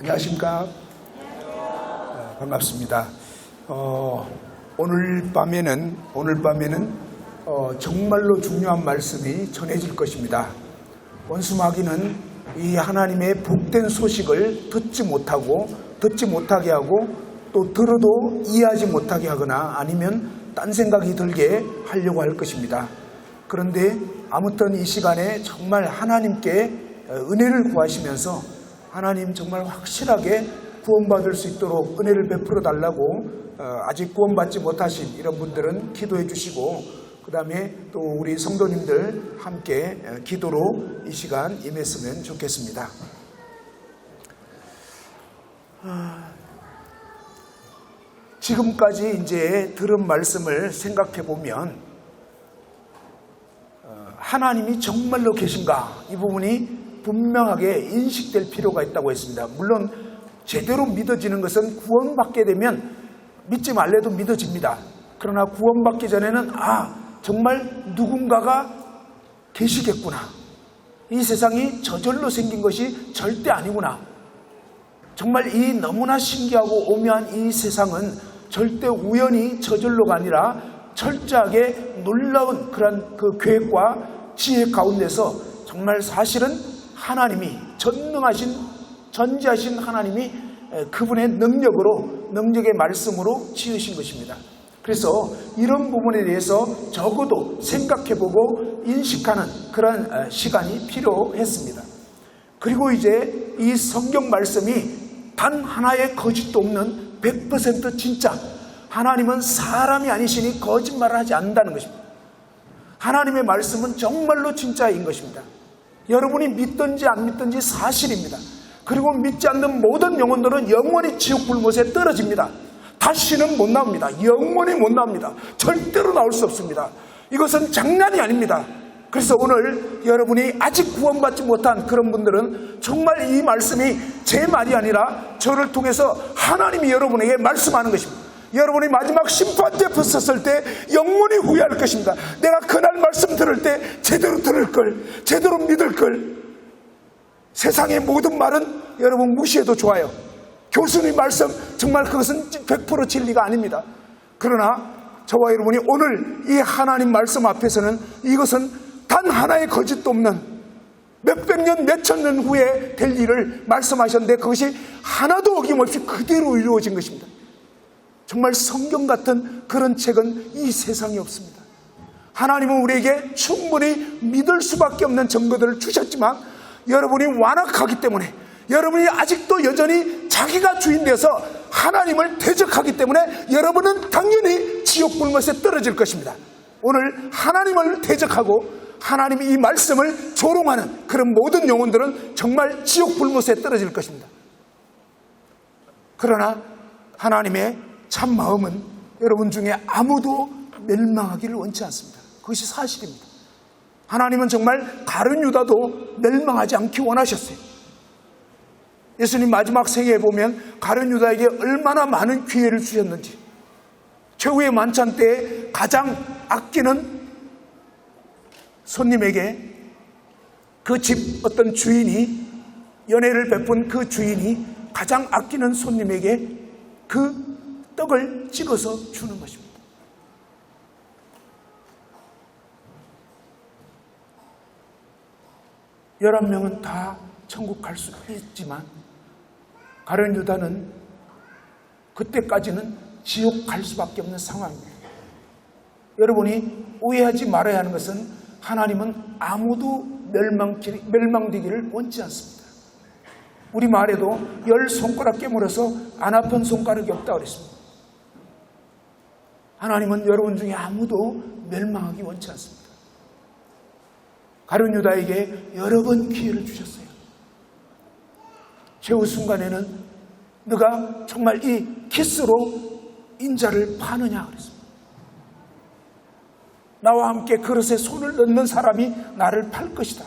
안녕하십니까? 반갑습니다. 오늘 밤에는 정말로 중요한 말씀이 전해질 것입니다. 원수마귀는 이 하나님의 복된 소식을 듣지 못하게 하고 또 들어도 이해하지 못하게 하거나 아니면 딴 생각이 들게 하려고 할 것입니다. 그런데 아무튼 이 시간에 정말 하나님께 은혜를 구하시면서 하나님 정말 확실하게 구원받을 수 있도록 은혜를 베풀어 달라고 아직 구원받지 못하신 이런 분들은 기도해 주시고 그 다음에 또 우리 성도님들 함께 기도로 이 시간 임했으면 좋겠습니다. 지금까지 이제 들은 말씀을 생각해 보면 하나님이 정말로 계신가 이 부분이 분명하게 인식될 필요가 있다고 했습니다. 물론 제대로 믿어지는 것은 구원받게 되면 믿지 말래도 믿어집니다. 그러나 구원받기 전에는 정말 누군가가 계시겠구나. 이 세상이 저절로 생긴 것이 절대 아니구나. 정말 이 너무나 신기하고 오묘한 이 세상은 절대 우연히 저절로가 아니라 철저하게 놀라운 그런 그 계획과 지혜 가운데서 정말 사실은 하나님이 전지하신 하나님이 그분의 능력의 말씀으로 지으신 것입니다. 그래서 이런 부분에 대해서 적어도 생각해보고 인식하는 그런 시간이 필요했습니다. 그리고 이제 이 성경 말씀이 단 하나의 거짓도 없는 100% 진짜, 하나님은 사람이 아니시니 거짓말을 하지 않는다는 것입니다. 하나님의 말씀은 정말로 진짜인 것입니다. 여러분이 믿든지 안 믿든지 사실입니다. 그리고 믿지 않는 모든 영혼들은 영원히 지옥 불못에 떨어집니다. 다시는 못 나옵니다. 영원히 못 나옵니다. 절대로 나올 수 없습니다. 이것은 장난이 아닙니다. 그래서 오늘 여러분이 아직 구원받지 못한 그런 분들은 정말 이 말씀이 제 말이 아니라 저를 통해서 하나님이 여러분에게 말씀하는 것입니다. 여러분이 마지막 심판대에 섰을 때 영원히 후회할 것입니다. 내가 그날 말씀 들을 때 제대로 들을 걸, 제대로 믿을 걸. 세상의 모든 말은 여러분 무시해도 좋아요. 교수님 말씀 정말 그것은 100% 진리가 아닙니다. 그러나 저와 여러분이 오늘 이 하나님 말씀 앞에서는 이것은 단 하나의 거짓도 없는 몇백 년, 몇천 년 후에 될 일을 말씀하셨는데 그것이 하나도 어김없이 그대로 이루어진 것입니다. 정말 성경 같은 그런 책은 이 세상에 없습니다. 하나님은 우리에게 충분히 믿을 수밖에 없는 증거들을 주셨지만 여러분이 완악하기 때문에, 여러분이 아직도 여전히 자기가 주인 되어서 하나님을 대적하기 때문에 여러분은 당연히 지옥 불못에 떨어질 것입니다. 오늘 하나님을 대적하고 하나님이 이 말씀을 조롱하는 그런 모든 영혼들은 정말 지옥 불못에 떨어질 것입니다. 그러나 하나님의 참 마음은 여러분 중에 아무도 멸망하기를 원치 않습니다. 그것이 사실입니다. 하나님은 정말 가룟 유다도 멸망하지 않기 원하셨어요. 예수님 마지막 생애에 보면 가룟 유다에게 얼마나 많은 기회를 주셨는지, 최후의 만찬 때에 가장 아끼는 손님에게 그 집 어떤 주인이, 연애를 베푼 그 주인이 가장 아끼는 손님에게 그 떡을 찍어서 주는 것입니다. 열한 명은 다 천국 갈 수 있지만 가룟 유다는 그때까지는 지옥 갈 수밖에 없는 상황입니다. 여러분이 오해하지 말아야 하는 것은 하나님은 아무도 멸망되기를 원치 않습니다. 우리 말에도 10손가락 깨물어서 안 아픈 손가락이 없다고 그랬습니다. 하나님은 여러분 중에 아무도 멸망하기 원치 않습니다. 가룟 유다에게 여러 번 기회를 주셨어요. 최후 순간에는 너가 정말 이 키스로 인자를 파느냐 그랬습니다. 나와 함께 그릇에 손을 넣는 사람이 나를 팔 것이다.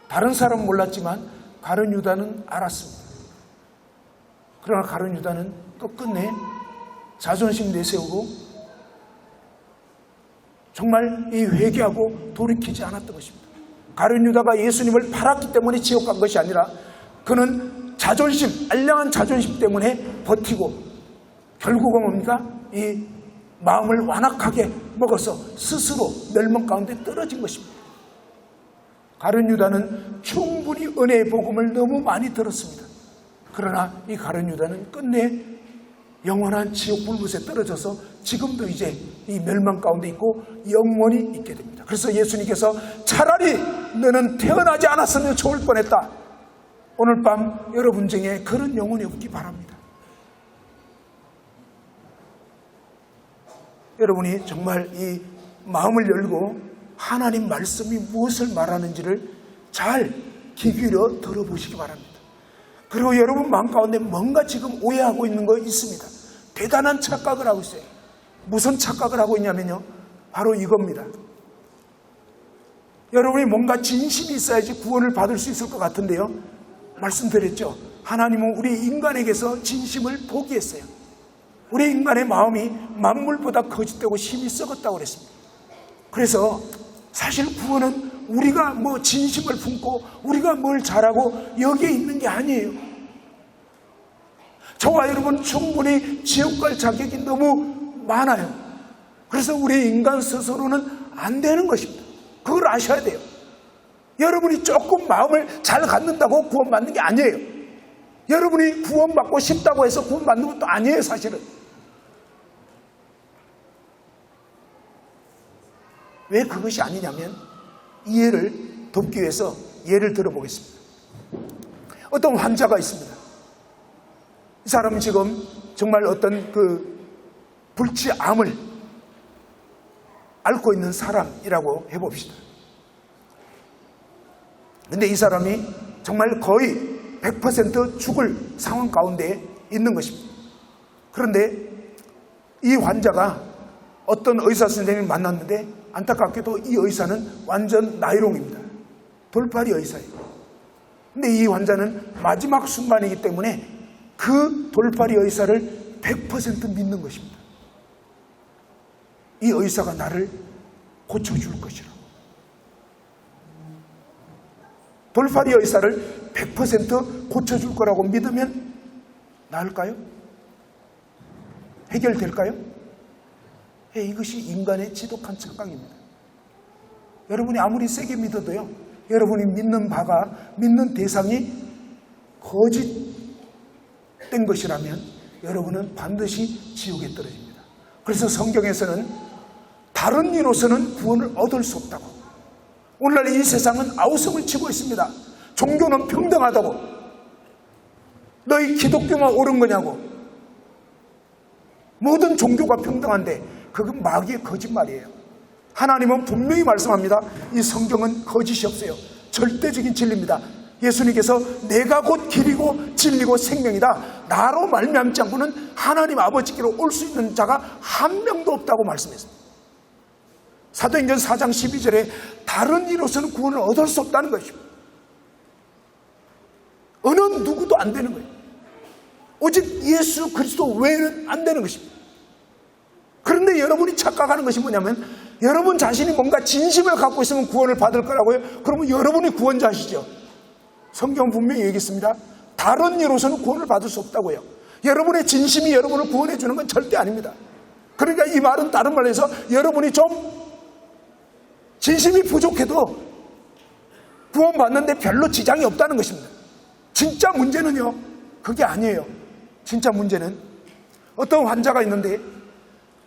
다른 사람은 몰랐지만 가룟 유다는 알았습니다. 그러나 가룟 유다는 끝끝내 자존심 내세우고 정말 이 회개하고 돌이키지 않았던 것입니다. 가룟 유다가 예수님을 팔았기 때문에 지옥 간 것이 아니라 그는 자존심, 알량한 자존심 때문에 버티고 결국은 뭡니까? 이 마음을 완악하게 먹어서 스스로 멸망 가운데 떨어진 것입니다. 가룟 유다는 충분히 은혜의 복음을 너무 많이 들었습니다. 그러나 이 가룟 유다는 끝내 영원한 지옥 불못에 떨어져서 지금도 이제 이 멸망 가운데 있고 영원히 있게 됩니다. 그래서 예수님께서 차라리 너는 태어나지 않았으면 좋을 뻔했다. 오늘 밤 여러분 중에 그런 영혼이 없기 바랍니다. 여러분이 정말 이 마음을 열고 하나님 말씀이 무엇을 말하는지를 잘 귀 기울여 들어보시기 바랍니다. 그리고 여러분 마음 가운데 뭔가 지금 오해하고 있는 거 있습니다. 대단한 착각을 하고 있어요. 무슨 착각을 하고 있냐면요, 바로 이겁니다. 여러분이 뭔가 진심이 있어야지 구원을 받을 수 있을 것 같은데요, 말씀드렸죠. 하나님은 우리 인간에게서 진심을 포기했어요. 우리 인간의 마음이 만물보다 거짓되고 심히 썩었다고 그랬습니다. 그래서 사실 구원은 우리가 뭐 진심을 품고 우리가 뭘 잘하고 여기에 있는 게 아니에요. 저와 여러분 충분히 지옥 갈 자격이 너무 많아요. 그래서 우리 인간 스스로는 안 되는 것입니다. 그걸 아셔야 돼요. 여러분이 조금 마음을 잘 갖는다고 구원받는 게 아니에요. 여러분이 구원받고 싶다고 해서 구원받는 것도 아니에요, 사실은. 왜 그것이 아니냐면 이해를 돕기 위해서 예를 들어보겠습니다. 어떤 환자가 있습니다. 이 사람은 지금 정말 어떤 그 불치암을 앓고 있는 사람이라고 해봅시다. 근데 이 사람이 정말 거의 100% 죽을 상황 가운데 있는 것입니다. 그런데 이 환자가 어떤 의사 선생님을 만났는데 안타깝게도 이 의사는 완전 나이롱입니다. 돌팔이 의사예요. 근데 이 환자는 마지막 순간이기 때문에 그 돌팔이 의사를 100% 믿는 것입니다. 이 의사가 나를 고쳐줄 것이라고. 돌팔이 의사를 100% 고쳐줄 거라고 믿으면 나을까요? 해결될까요? 이것이 인간의 지독한 착각입니다. 여러분이 아무리 세게 믿어도요, 여러분이 믿는 바가, 믿는 대상이 거짓된 것이라면 여러분은 반드시 지옥에 떨어집니다. 그래서 성경에서는 다른 이로서는 구원을 얻을 수 없다고. 오늘날 이 세상은 아우성을 치고 있습니다. 종교는 평등하다고. 너희 기독교만 옳은 거냐고. 모든 종교가 평등한데 그건 마귀의 거짓말이에요. 하나님은 분명히 말씀합니다. 이 성경은 거짓이 없어요. 절대적인 진리입니다. 예수님께서 내가 곧 길이고 진리고 생명이다. 나로 말미암지 않고는 하나님 아버지께로 올 수 있는 자가 한 명도 없다고 말씀했습니다. 사도행전 4장 12절에 다른 이로서는 구원을 얻을 수 없다는 것입니다. 어느 누구도 안 되는 거예요. 오직 예수 그리스도 외에는 안 되는 것입니다. 그런데 여러분이 착각하는 것이 뭐냐면 여러분 자신이 뭔가 진심을 갖고 있으면 구원을 받을 거라고요. 그러면 여러분이 구원자시죠. 성경은 분명히 얘기했습니다. 다른 이로서는 구원을 받을 수 없다고요. 여러분의 진심이 여러분을 구원해 주는 건 절대 아닙니다. 그러니까 이 말은 다른 말로 해서 여러분이 좀 진심이 부족해도 구원받는데 별로 지장이 없다는 것입니다. 진짜 문제는요, 그게 아니에요. 진짜 문제는 어떤 환자가 있는데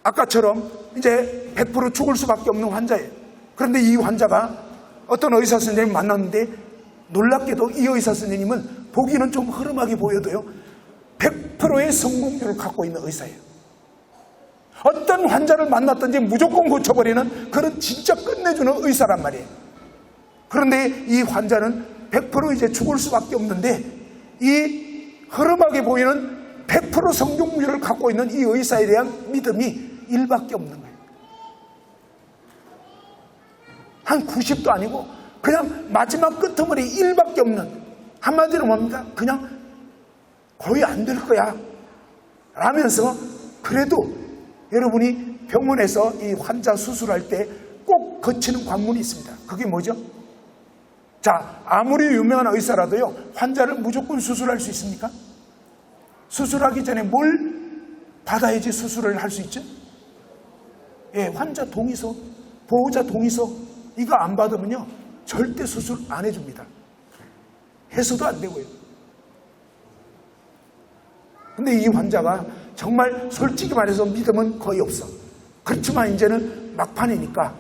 아까처럼 이제 100% 죽을 수밖에 없는 환자예요. 그런데 이 환자가 어떤 의사 선생님을 만났는데 놀랍게도 이 의사 선생님은 보기는 좀 흐름하게 보여도요 100%의 성공률을 갖고 있는 의사예요. 어떤 환자를 만났든지 무조건 고쳐버리는 그런 진짜 끝내주는 의사란 말이에요. 그런데 이 환자는 100% 이제 죽을 수밖에 없는데 이 흐름하게 보이는 100% 성공률을 갖고 있는 이 의사에 대한 믿음이 1밖에 없는 거예요. 한 90도 아니고 그냥 마지막 끄트머리 1밖에 없는, 한마디로 뭡니까? 그냥 거의 안 될 거야 라면서 그래도 여러분이 병원에서 이 환자 수술할 때 꼭 거치는 관문이 있습니다. 그게 뭐죠? 자, 아무리 유명한 의사라도요, 환자를 무조건 수술할 수 있습니까? 수술하기 전에 뭘 받아야지 수술을 할 수 있죠? 예, 환자 동의서, 보호자 동의서, 이거 안 받으면요, 절대 수술 안 해줍니다. 해서도 안 되고요. 근데 이 환자가 정말 솔직히 말해서 믿음은 거의 없어. 그렇지만 이제는 막판이니까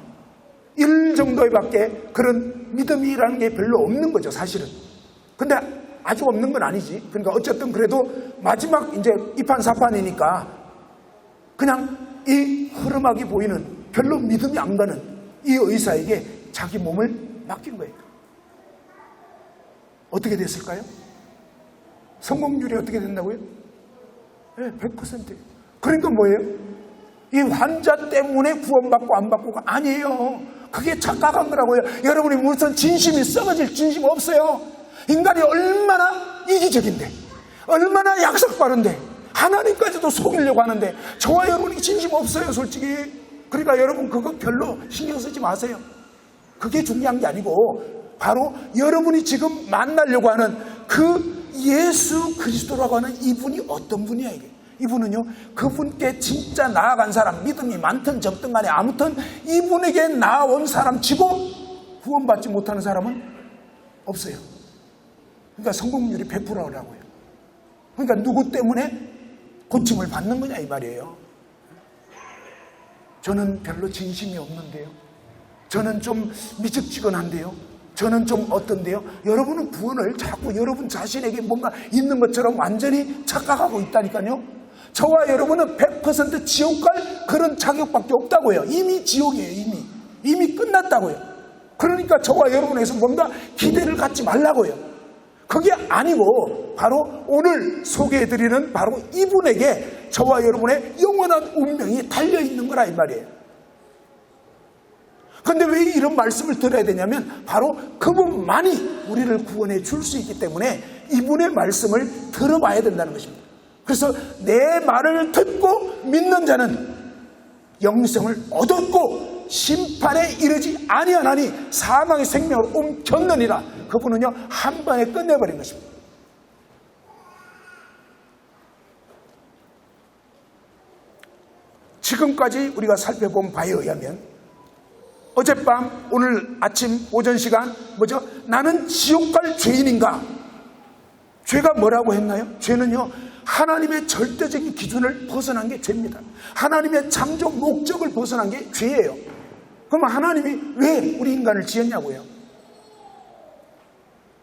1 정도의 밖에 그런 믿음이라는 게 별로 없는 거죠, 사실은. 근데 아주 없는 건 아니지. 그러니까 어쨌든 그래도 마지막 이제 이판사판이니까 그냥 이 흐름하게 보이는 별로 믿음이 안 가는 이 의사에게 자기 몸을 맡긴 거예요. 어떻게 됐을까요? 성공률이 어떻게 된다고요? 네, 100%. 그러니까 뭐예요? 이 환자 때문에 구원받고 안 받고가 아니에요. 그게 착각한 거라고요. 여러분이 무슨 진심이 썩어질 진심 없어요. 인간이 얼마나 이기적인데, 얼마나 약삭빠른데, 하나님까지도 속이려고 하는데 저와 여러분이 진심 없어요, 솔직히. 그러니까 여러분 그거 별로 신경 쓰지 마세요. 그게 중요한 게 아니고 바로 여러분이 지금 만나려고 하는 그 예수 그리스도라고 하는 이분이 어떤 분이야 이게. 이분은요, 그분께 진짜 나아간 사람, 믿음이 많든 적든 간에 아무튼 이분에게 나아온 사람 치고 구원받지 못하는 사람은 없어요. 그러니까 성공률이 100%라고요. 그러니까 누구 때문에 고침을 받는 거냐 이 말이에요. 저는 별로 진심이 없는데요. 저는 좀 미적지근한데요. 저는 좀 어떤데요. 여러분은 구원을 자꾸 여러분 자신에게 뭔가 있는 것처럼 완전히 착각하고 있다니까요. 저와 여러분은 100% 지옥 갈 그런 자격밖에 없다고요. 이미 지옥이에요. 이미 끝났다고요. 그러니까 저와 여러분에서 뭔가 기대를 갖지 말라고요. 그게 아니고 바로 오늘 소개해드리는 바로 이분에게 저와 여러분의 영원한 운명이 달려있는 거라 이 말이에요. 그런데 왜 이런 말씀을 들어야 되냐면 바로 그분만이 우리를 구원해 줄 수 있기 때문에 이분의 말씀을 들어봐야 된다는 것입니다. 그래서 내 말을 듣고 믿는 자는 영생을 얻었고 심판에 이르지 아니하나니 사망의 생명을 옮겼느니라. 그분은요 한 번에 끝내버린 것입니다. 지금까지 우리가 살펴본 바에 의하면 어젯밤 오늘 아침 오전 시간 뭐죠? 나는 지옥 갈 죄인인가? 죄가 뭐라고 했나요? 죄는요 하나님의 절대적인 기준을 벗어난 게 죄입니다. 하나님의 창조 목적을 벗어난 게 죄예요. 그럼 하나님이 왜 우리 인간을 지었냐고요?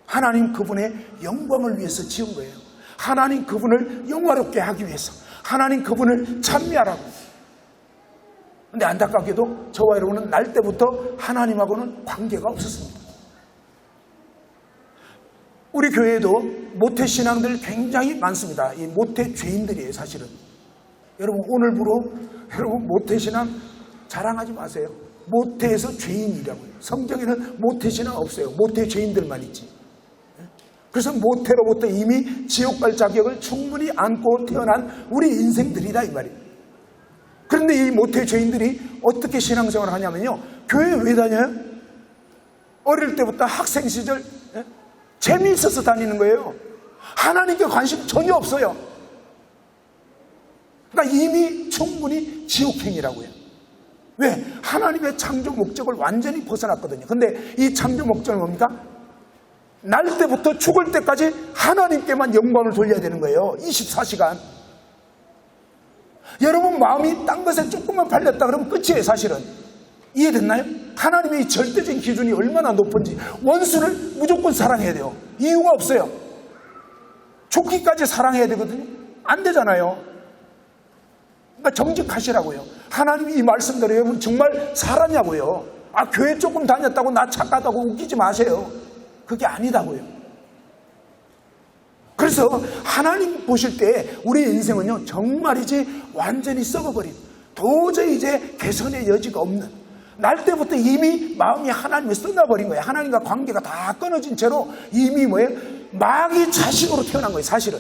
하나님 그분의 영광을 위해서 지은 거예요. 하나님 그분을 영화롭게 하기 위해서, 하나님 그분을 찬미하라고. 그런데 안타깝게도 저와 여러분은 날 때부터 하나님하고는 관계가 없었습니다. 우리 교회에도 모태신앙들 굉장히 많습니다. 이 모태죄인들이에요 사실은. 여러분 오늘부로 여러분 모태신앙 자랑하지 마세요. 모태에서 죄인이라고요. 성경에는 모태신앙 없어요. 모태죄인들만 있지. 그래서 모태로부터 이미 지옥 갈 자격을 충분히 안고 태어난 우리 인생들이다 이 말이에요. 그런데 이 모태죄인들이 어떻게 신앙생활을 하냐면요, 교회에 왜 다녀요? 어릴 때부터 학생 시절 재미있어서 다니는 거예요. 하나님께 관심 전혀 없어요. 그러니까 이미 충분히 지옥행이라고요. 왜? 하나님의 창조 목적을 완전히 벗어났거든요. 근데 이 창조 목적은 뭡니까? 날 때부터 죽을 때까지 하나님께만 영광을 돌려야 되는 거예요. 24시간. 여러분 마음이 딴 것에 조금만 팔렸다 그러면 끝이에요 사실은. 이해됐나요? 하나님의 이 절대적인 기준이 얼마나 높은지. 원수를 무조건 사랑해야 돼요. 이유가 없어요. 죽기까지 사랑해야 되거든요. 안 되잖아요. 그러니까 정직하시라고요. 하나님이 이 말씀대로 여러분 정말 살았냐고요. 아 교회 조금 다녔다고 나 착하다고 웃기지 마세요. 그게 아니다고요. 그래서 하나님 보실 때 우리 인생은요 정말이지 완전히 썩어버린, 도저히 이제 개선의 여지가 없는, 날 때부터 이미 마음이 하나님에 쏟아버린 거예요. 하나님과 관계가 다 끊어진 채로 이미 뭐예요? 마귀 자식으로 태어난 거예요 사실은.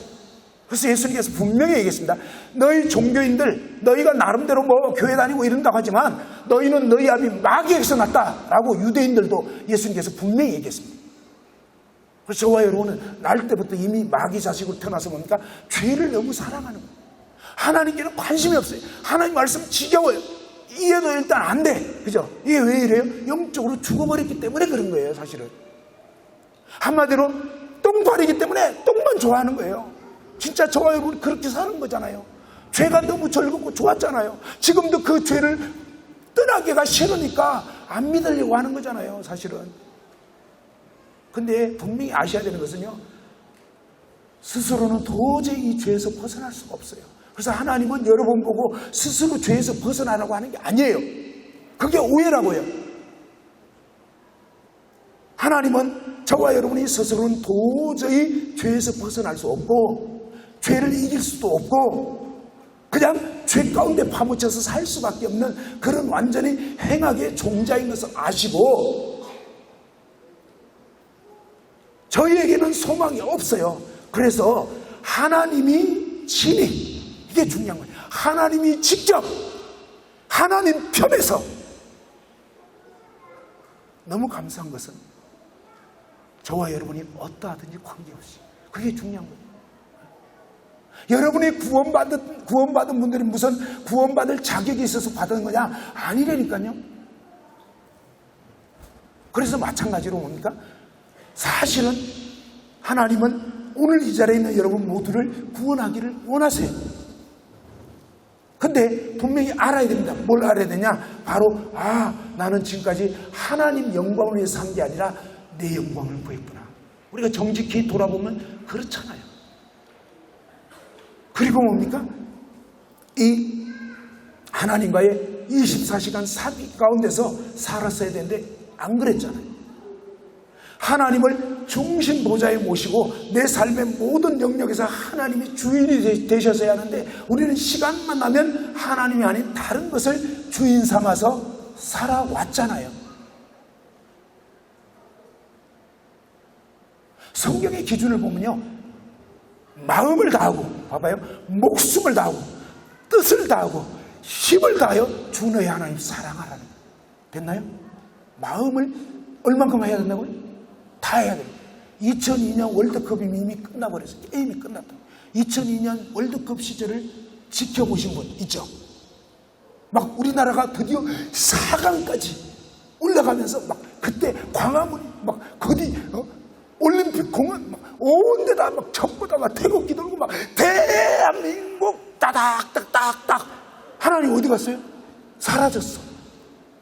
그래서 예수님께서 분명히 얘기했습니다. 너희 종교인들, 너희가 나름대로 뭐 교회 다니고 이런다고 하지만 너희는 너희 아비 마귀에게서 났다라고 유대인들도 예수님께서 분명히 얘기했습니다. 그래서 저와 여러분은 날 때부터 이미 마귀 자식으로 태어나서 뭡니까? 죄를 너무 사랑하는 거예요. 하나님께는 관심이 없어요. 하나님 말씀 지겨워요. 이해도 일단 안 돼. 그죠? 이게 왜 이래요? 영적으로 죽어버렸기 때문에 그런 거예요, 사실은. 한마디로 똥파리기 때문에 똥만 좋아하는 거예요. 진짜 저와 여러분 그렇게 사는 거잖아요. 죄가 너무 즐겁고 좋았잖아요. 지금도 그 죄를 떠나기가 싫으니까 안 믿으려고 하는 거잖아요, 사실은. 근데 분명히 아셔야 되는 것은요, 스스로는 도저히 이 죄에서 벗어날 수가 없어요. 그래서 하나님은 여러분 보고 스스로 죄에서 벗어나라고 하는 게 아니에요. 그게 오해라고요. 하나님은 저와 여러분이 스스로는 도저히 죄에서 벗어날 수 없고 죄를 이길 수도 없고 그냥 죄 가운데 파묻혀서 살 수밖에 없는 그런 완전히 행악의 종자인 것을 아시고 저희에게는 소망이 없어요. 그래서 하나님이 친히, 이게 중요한 거예요. 하나님이 직접 하나님 편에서, 너무 감사한 것은 저와 여러분이 어떠하든지 관계없이, 그게 중요한 거예요. 여러분이 구원받은 분들이 무슨 구원받을 자격이 있어서 받은 거냐? 아니라니까요. 그래서 마찬가지로 뭡니까? 사실은 하나님은 오늘 이 자리에 있는 여러분 모두를 구원하기를 원하세요. 근데 분명히 알아야 됩니다. 뭘 알아야 되냐? 바로 나는 지금까지 하나님 영광을 위해서 산 게 아니라 내 영광을 구했구나. 우리가 정직히 돌아보면 그렇잖아요. 그리고 뭡니까? 이 하나님과의 24시간 사귑 가운데서 살았어야 되는데 안 그랬잖아요. 하나님을 중심 보좌에 모시고 내 삶의 모든 영역에서 하나님이 주인이 되셔서야 하는데 우리는 시간만 나면 하나님이 아닌 다른 것을 주인 삼아서 살아왔잖아요. 성경의 기준을 보면요, 마음을 다하고, 봐봐요, 목숨을 다하고 뜻을 다하고 힘을 다하여 주 너의 하나님 사랑하라는 거예요. 됐나요? 마음을 얼만큼 해야 된다고요? 다 해야 돼요. 2002년 월드컵이 이미 끝나버렸어요. 게임이 끝났다. 2002년 월드컵 시절을 지켜보신 분 있죠? 막 우리나라가 드디어 4강까지 올라가면서 막 그때 광화문이 막 올림픽 공원 막 온 데다 막 전부 다 막 태극기 들고 막 대한민국 따닥따닥딱. 하나님 어디 갔어요? 사라졌어.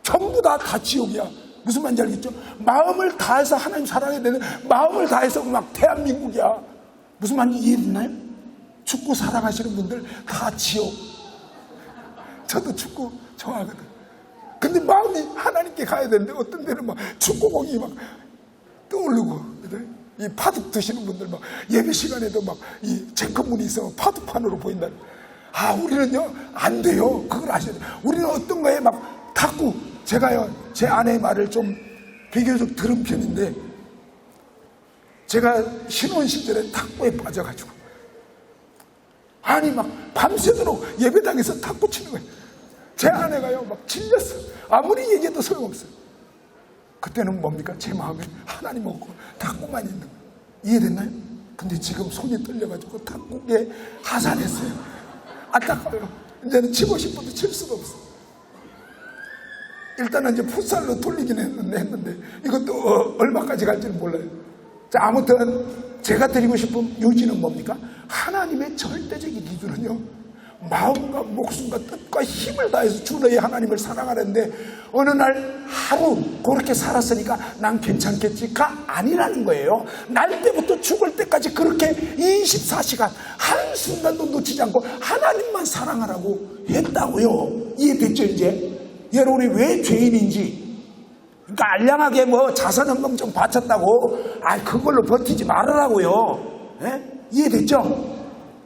전부 다 지옥이야. 무슨 말인지 알겠죠? 마음을 다해서 하나님 사랑해야 되는, 마음을 다해서 막 대한민국이야. 무슨 말인지 이해됐나요? 축구 사랑하시는 분들 다 지옥. 저도 축구 좋아하거든. 근데 마음이 하나님께 가야 되는데 어떤 데는 막 축구공이 막 떠오르고, 이 파둑 드시는 분들 막 예배 시간에도 막 이 체크문이 있으면 파둑판으로 보인다. 우리는요 안 돼요. 그걸 아셔야 돼요. 우리는 어떤 거에 막 탁구, 제가요 제 아내의 말을 좀 비교적 들은 편인데, 제가 신혼 시절에 탁구에 빠져가지고 막 밤새도록 예배당에서 탁구 치는 거예요. 제 아내가요 막 질렸어. 아무리 얘기해도 소용없어요. 그때는 뭡니까? 제 마음에 하나님 없고 탁구만 있는 거예요. 이해됐나요? 근데 지금 손이 떨려가지고 탁구에 하산했어요. 안타까워요. 이제는 치고 싶어도 칠 수가 없어. 일단은 이제 풋살로 돌리긴 했는데 이것도 얼마까지 갈지는 몰라요. 자, 아무튼 제가 드리고 싶은 요지는 뭡니까? 하나님의 절대적인 기준은요, 마음과 목숨과 뜻과 힘을 다해서 주 너의 하나님을 사랑하는데 어느 날 하루 그렇게 살았으니까 난 괜찮겠지가 아니라는 거예요. 날 때부터 죽을 때까지 그렇게 24시간 한순간도 놓치지 않고 하나님만 사랑하라고 했다고요. 이해됐죠? 이제 여러분이 왜 죄인인지, 그러니까 알량하게 뭐 자선헌금 좀 바쳤다고 그걸로 버티지 말으라고요. 이해됐죠?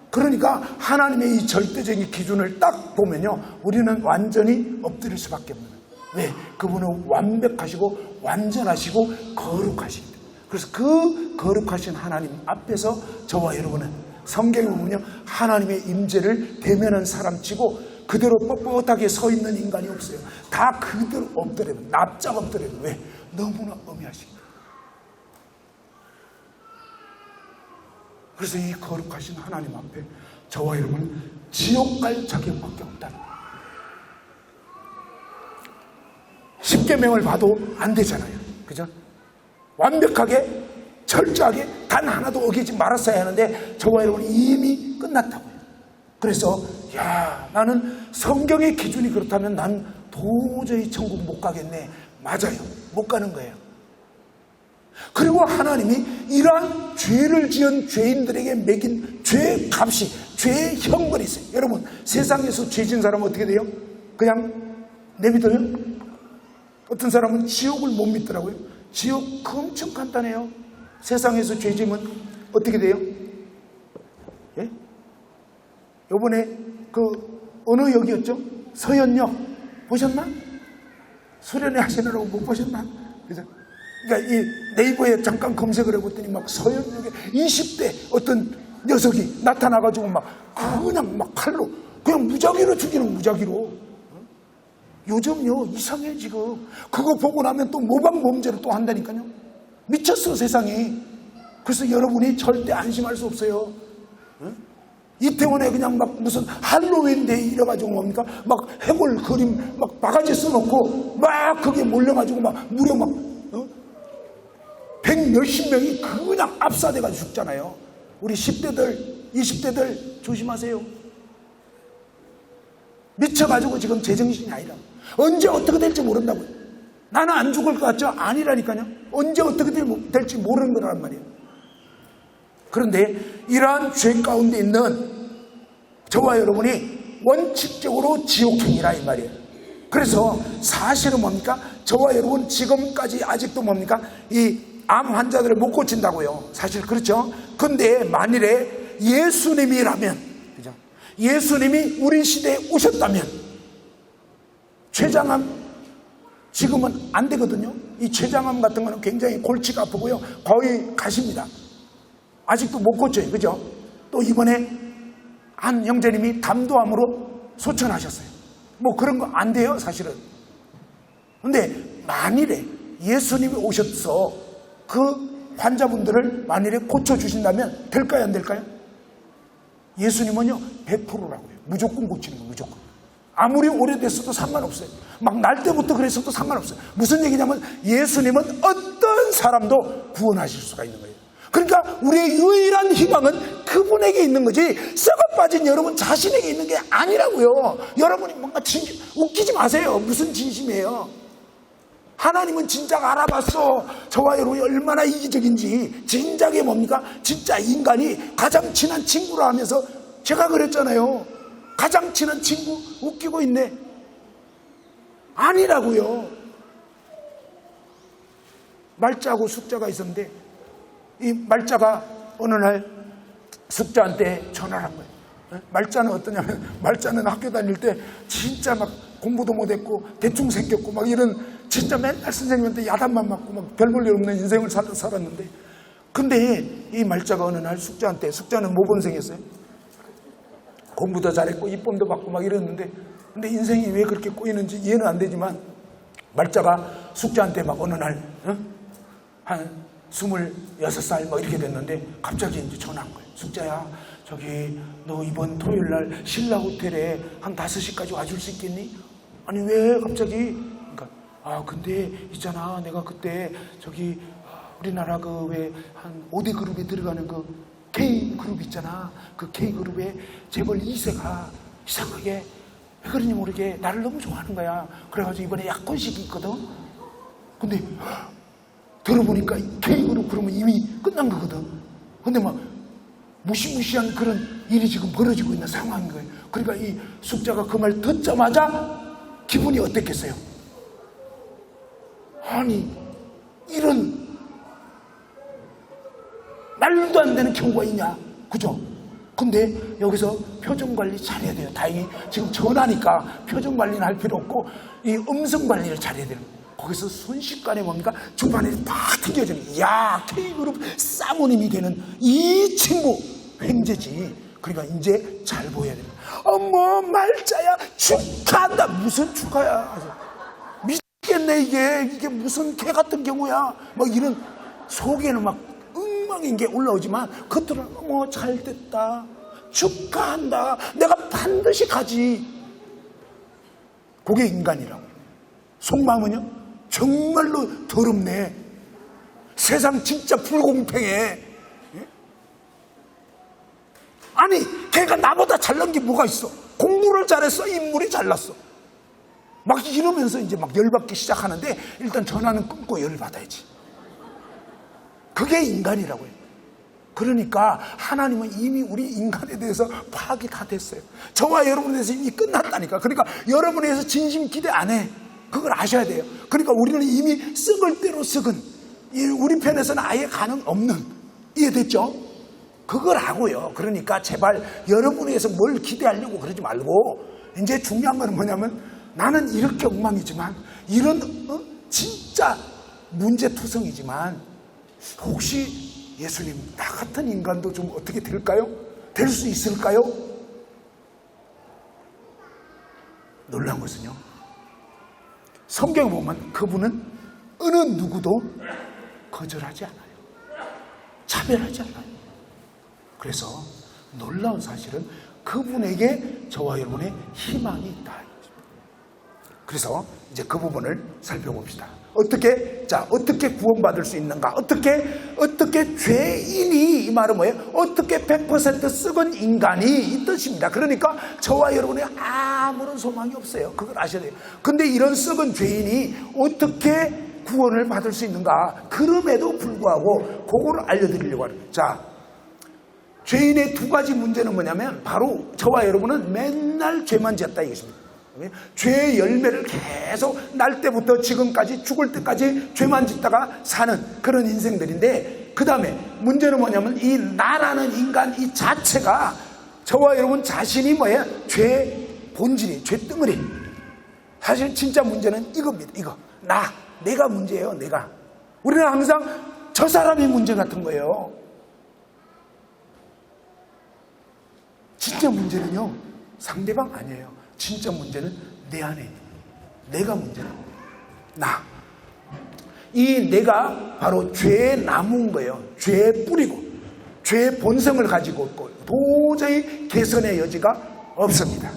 그러니까 하나님의 이 절대적인 기준을 딱 보면요, 우리는 완전히 엎드릴 수밖에 없는 거예요. 왜? 그분은 완벽하시고 완전하시고 거룩하시기 때문에. 그래서 그 거룩하신 하나님 앞에서 저와 여러분은 성경에 보면요, 하나님의 임재를 대면한 사람치고 그대로 뻣뻣하게 서 있는 인간이 없어요. 다 그대로 엎드려요. 납작 엎드려요. 왜? 너무나 엄해하시기 때문에. 그래서 이 거룩하신 하나님 앞에 저와 여러분은 지옥 갈 자격밖에 없다는 거예요. 십계명을 봐도 안 되잖아요. 그죠? 완벽하게 철저하게 단 하나도 어기지 말았어야 하는데 저와 여러분이 이미 끝났다고요. 그래서 나는 성경의 기준이 그렇다면 난 도저히 천국 못 가겠네. 맞아요. 못 가는 거예요. 그리고 하나님이 이러한 죄를 지은 죄인들에게 매긴 죄의 값이, 죄의 형벌이 있어요. 여러분, 세상에서 죄 지은 사람은 어떻게 돼요? 그냥 내비둬요? 어떤 사람은 지옥을 못 믿더라고요. 지옥 엄청 간단해요. 세상에서 죄 지으면 어떻게 돼요? 예? 요번에 어느 역이었죠? 서현역 보셨나? 수련회 하시느라고 못 보셨나? 그죠? 그러니까 이 네이버에 잠깐 검색을 해봤더니 막 서현역에 20대 어떤 녀석이 나타나가지고 막 그냥 막 칼로 그냥 무작위로 죽이는 무작위로. 요즘요 이상해 지금. 그거 보고 나면 또 모방범죄를 또 한다니까요. 미쳤어 세상이. 그래서 여러분이 절대 안심할 수 없어요. 이태원에 그냥 막 무슨 할로윈 데이 이래가지고 뭡니까? 막 해골 그림 막 바가지 써놓고 막 거기에 몰려가지고 막 무려 막 100몇십 명이 그냥 압사돼가지고 죽잖아요. 우리 10대들 20대들 조심하세요. 미쳐가지고 지금 제정신이 아니라 언제 어떻게 될지 모른다고요. 나는 안 죽을 것 같죠? 아니라니까요. 언제 어떻게 될지 모르는 거란 말이에요. 그런데 이러한 죄 가운데 있는 저와 여러분이 원칙적으로 지옥행이라 이 말이에요. 그래서 사실은 뭡니까? 저와 여러분 지금까지 아직도 뭡니까? 이 암 환자들을 못 고친다고요. 사실 그렇죠. 근데 만일에 예수님이라면, 그죠? 예수님이 우리 시대에 오셨다면 췌장암 지금은 안 되거든요. 이 췌장암 같은 거는 굉장히 골치가 아프고요. 거의 가십니다. 아직도 못 고쳐요. 그죠? 또 이번에 한 형제님이 담도암으로 소천하셨어요. 뭐 그런 거 안 돼요, 사실은. 근데 만일에 예수님이 오셔서 그 환자분들을 만일에 고쳐주신다면 될까요, 안 될까요? 예수님은요, 100%라고요. 무조건 고치는 거예요, 무조건. 아무리 오래됐어도 상관없어요. 막 날 때부터 그랬어도 상관없어요. 무슨 얘기냐면 예수님은 어떤 사람도 구원하실 수가 있는 거예요. 그러니까 우리의 유일한 희망은 그분에게 있는 거지 썩어 빠진 여러분 자신에게 있는 게 아니라고요. 여러분이 뭔가 웃기지 마세요. 무슨 진심이에요. 하나님은 진작 알아봤어. 저와 여러분이 얼마나 이기적인지. 진작에 뭡니까? 진짜 인간이 가장 친한 친구라 하면서 제가 그랬잖아요. 가장 친한 친구 웃기고 있네. 아니라고요. 말자하고 숙자가 있었는데 이 말자가 어느 날 숙자한테 전화를 한 거예요. 말자는 어떠냐면 말자는 학교 다닐 때 진짜 막 공부도 못했고 대충 생겼고 막 이런 진짜 맨날 선생님한테 야단만 맞고 막 별 볼 일 없는 인생을 살았는데 근데 이 말자가 어느 날 숙자한테 숙자는 모범생이었어요. 공부도 잘했고 이쁨도 받고 막 이랬는데 근데 인생이 왜 그렇게 꼬이는지 이해는 안 되지만 말자가 숙자한테 막 어느 날 한 26살 뭐 이렇게 됐는데 갑자기 이제 전화한 거예요. 숙자야 저기 너 이번 토요일 날 신라 호텔에 한 5시까지 와줄 수 있겠니? 아니 왜 갑자기? 그러니까 근데 있잖아 내가 그때 저기 우리나라 그 왜 한 5대 그룹에 들어가는 그 K 그룹 있잖아. 그 K 그룹에 재벌 2세가 이상하게 왜 그런지 모르게 나를 너무 좋아하는 거야. 그래가지고 이번에 약혼식이 있거든. 근데 들어보니까 K그룹 그러면 이미 끝난 거거든. 근데 막 무시무시한 그런 일이 지금 벌어지고 있는 상황인 거예요. 그러니까 이 숙자가 그 말 듣자마자 기분이 어땠겠어요? 아니 이런 말도 안 되는 경우가 있냐. 그죠? 근데 여기서 표정 관리 잘해야 돼요. 다행히 지금 전화니까 표정 관리는 할 필요 없고 이 음성 관리를 잘해야 돼요. 거기서 순식간에 뭡니까? 주변에 팍 튕겨지는 거예요. 야, K그룹 사모님이 되는 이 친구 횡재지. 그러니까 이제 잘 보여야 돼요. 어머 말자야 축하한다. 무슨 축하야. 미치겠네 이게 무슨 개 같은 경우야. 막 이런 속에는 막 엉망인 게 올라오지만 겉으로는 잘 됐다, 축하한다, 내가 반드시 가지. 그게 인간이라고. 속마음은요, 정말로 더럽네. 세상 진짜 불공평해. 아니, 걔가 나보다 잘난 게 뭐가 있어? 공부를 잘했어, 인물이 잘났어. 막 이러면서 이제 막 열받기 시작하는데 일단 전화는 끊고 열받아야지. 그게 인간이라고요. 그러니까 하나님은 이미 우리 인간에 대해서 파악이 다 됐어요. 저와 여러분에 대해서 이미 끝났다니까. 그러니까 여러분에 대해서 진심 기대 안 해. 그걸 아셔야 돼요. 그러니까 우리는 이미 썩을 대로 썩은, 우리 편에서는 아예 가능 없는, 이해됐죠? 그걸 하고요. 그러니까 제발 여러분에 대해서 뭘 기대하려고 그러지 말고, 이제 중요한 건 뭐냐면, 나는 이렇게 엉망이지만, 이런 진짜 문제투성이지만, 혹시 예수님, 나 같은 인간도 좀 어떻게 될까요? 될 수 있을까요? 놀라운 것은요, 성경에 보면 그분은 어느 누구도 거절하지 않아요. 차별하지 않아요. 그래서 놀라운 사실은 그분에게 저와 여러분의 희망이 있다. 그래서 이제 그 부분을 살펴봅시다. 어떻게 구원받을 수 있는가? 어떻게 죄인이, 이 말은 뭐예요? 어떻게 100% 썩은 인간이 이 뜻입니다. 그러니까 저와 여러분의 아무런 소망이 없어요. 그걸 아셔야 돼요. 근데 이런 썩은 죄인이 어떻게 구원을 받을 수 있는가? 그럼에도 불구하고 그거를 알려드리려고 하는 거예요. 자, 죄인의 두 가지 문제는 뭐냐면 바로 저와 여러분은 맨날 죄만 지었다 이것입니다. 죄의 열매를 계속 날 때부터 지금까지 죽을 때까지 죄만 짓다가 사는 그런 인생들인데, 그 다음에 문제는 뭐냐면 이 나라는 인간 이 자체가, 저와 여러분 자신이 뭐예요? 죄 본질이, 죄 덩어리. 사실 진짜 문제는 이겁니다. 이거 내가 문제예요. 내가. 우리는 항상 저 사람이 문제 같은 거예요. 진짜 문제는요, 상대방 아니에요. 진짜 문제는 내 안에 있는, 내가 문제는 이 내가 바로 죄의 나무인 거예요. 죄의 뿌리고 죄의 본성을 가지고 있고 도저히 개선의 여지가 없습니다.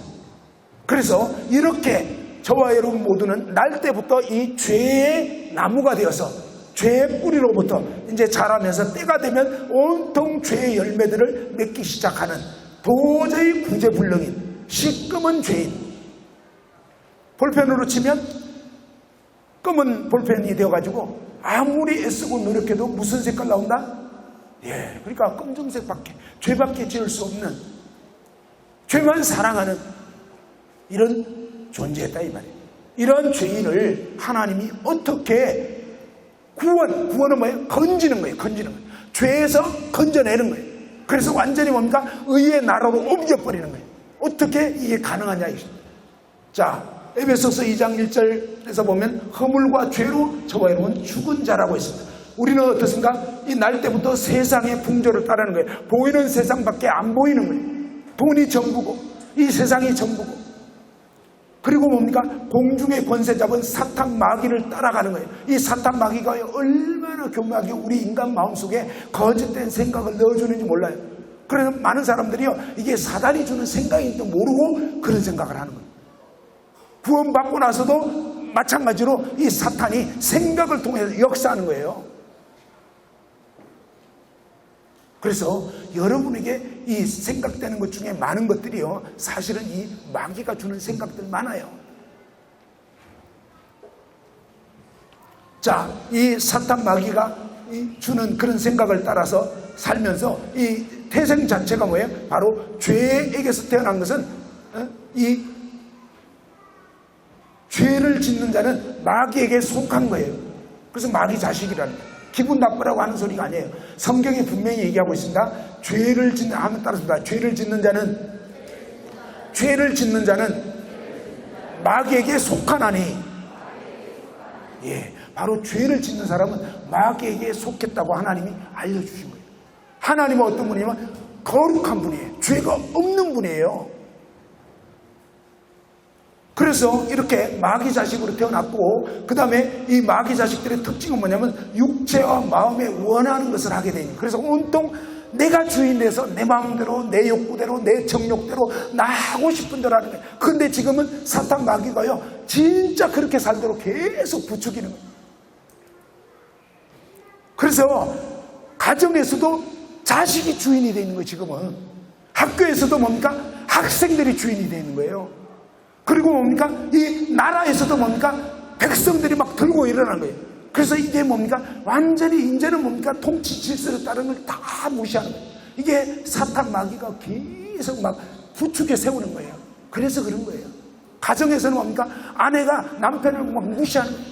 그래서 이렇게 저와 여러분 모두는 날 때부터 이 죄의 나무가 되어서 죄의 뿌리로부터 이제 자라면서 때가 되면 온통 죄의 열매들을 맺기 시작하는 도저히 구제불능인 시꺼먼 죄인. 볼펜으로 치면 검은 볼펜이 되어가지고 아무리 애쓰고 노력해도 무슨 색깔 나온다? 그러니까 검정색밖에, 죄밖에 지을 수 없는, 죄만 사랑하는 이런 존재였다 이 말이에요. 이런 죄인을 하나님이 어떻게 구원은 뭐예요? 건지는 거예요. 죄에서 건져내는 거예요. 그래서 완전히 뭡니까? 의의 나라로 옮겨버리는 거예요. 어떻게 이게 가능하냐. 자, 에베소서 2장 1절에서 보면 허물과 죄로 저와 여러분 죽은 자라고 있습니다. 우리는 어떻습니까? 이 날 때부터 세상의 풍조를 따르는 거예요. 보이는 세상밖에 안 보이는 거예요. 돈이 전부고 이 세상이 전부고, 그리고 뭡니까? 공중의 권세 잡은 사탄 마귀를 따라가는 거예요. 이 사탄 마귀가 얼마나 교묘하게 우리 인간 마음속에 거짓된 생각을 넣어주는지 몰라요. 그래서 많은 사람들이요, 이게 사단이 주는 생각인지도 모르고 그런 생각을 하는 거예요. 구원받고 나서도 마찬가지로 이 사탄이 생각을 통해서 역사하는 거예요. 그래서 여러분에게 이 생각되는 것 중에 많은 것들이요, 사실은 이 마귀가 주는 생각들 많아요. 자, 이 사탄 마귀가 주는 그런 생각을 따라서 살면서 이 태생 자체가 뭐예요? 바로 죄에게서 태어난 것은 이 죄를 짓는 자는 마귀에게 속한 거예요. 그래서 마귀 자식이라는 거예요. 기분 나쁘라고 하는 소리가 아니에요. 성경이 분명히 얘기하고 있습니다. 죄를 짓는, 한번 따라서 죄를 짓는 자는 마귀에게 속하나니. 바로 죄를 짓는 사람은 마귀에게 속했다고 하나님이 알려주신 거예요. 하나님은 어떤 분이냐면 거룩한 분이에요. 죄가 없는 분이에요. 그래서 이렇게 마귀 자식으로 태어났고, 그 다음에 이 마귀 자식들의 특징은 뭐냐면 육체와 마음에 원하는 것을 하게 되니, 그래서 온통 내가 주인 돼서 내 마음대로, 내 욕구대로, 내 정욕대로 나 하고 싶은 대로 하는 거예요. 그런데 지금은 사탄 마귀가요, 진짜 그렇게 살도록 계속 부추기는 거예요. 그래서 가정에서도 자식이 주인이 되는 거예요. 지금은 학교에서도 뭡니까? 학생들이 주인이 되는 거예요. 그리고 뭡니까? 이 나라에서도 뭡니까? 백성들이 막 들고 일어나는 거예요. 그래서 이게 뭡니까? 완전히 이제는 뭡니까? 통치 질서를 따르는 걸 다 무시하는 거예요. 이게 사탄 마귀가 계속 막 부추겨 세우는 거예요. 그래서 그런 거예요. 가정에서는 뭡니까? 아내가 남편을 막 무시하는 거예요.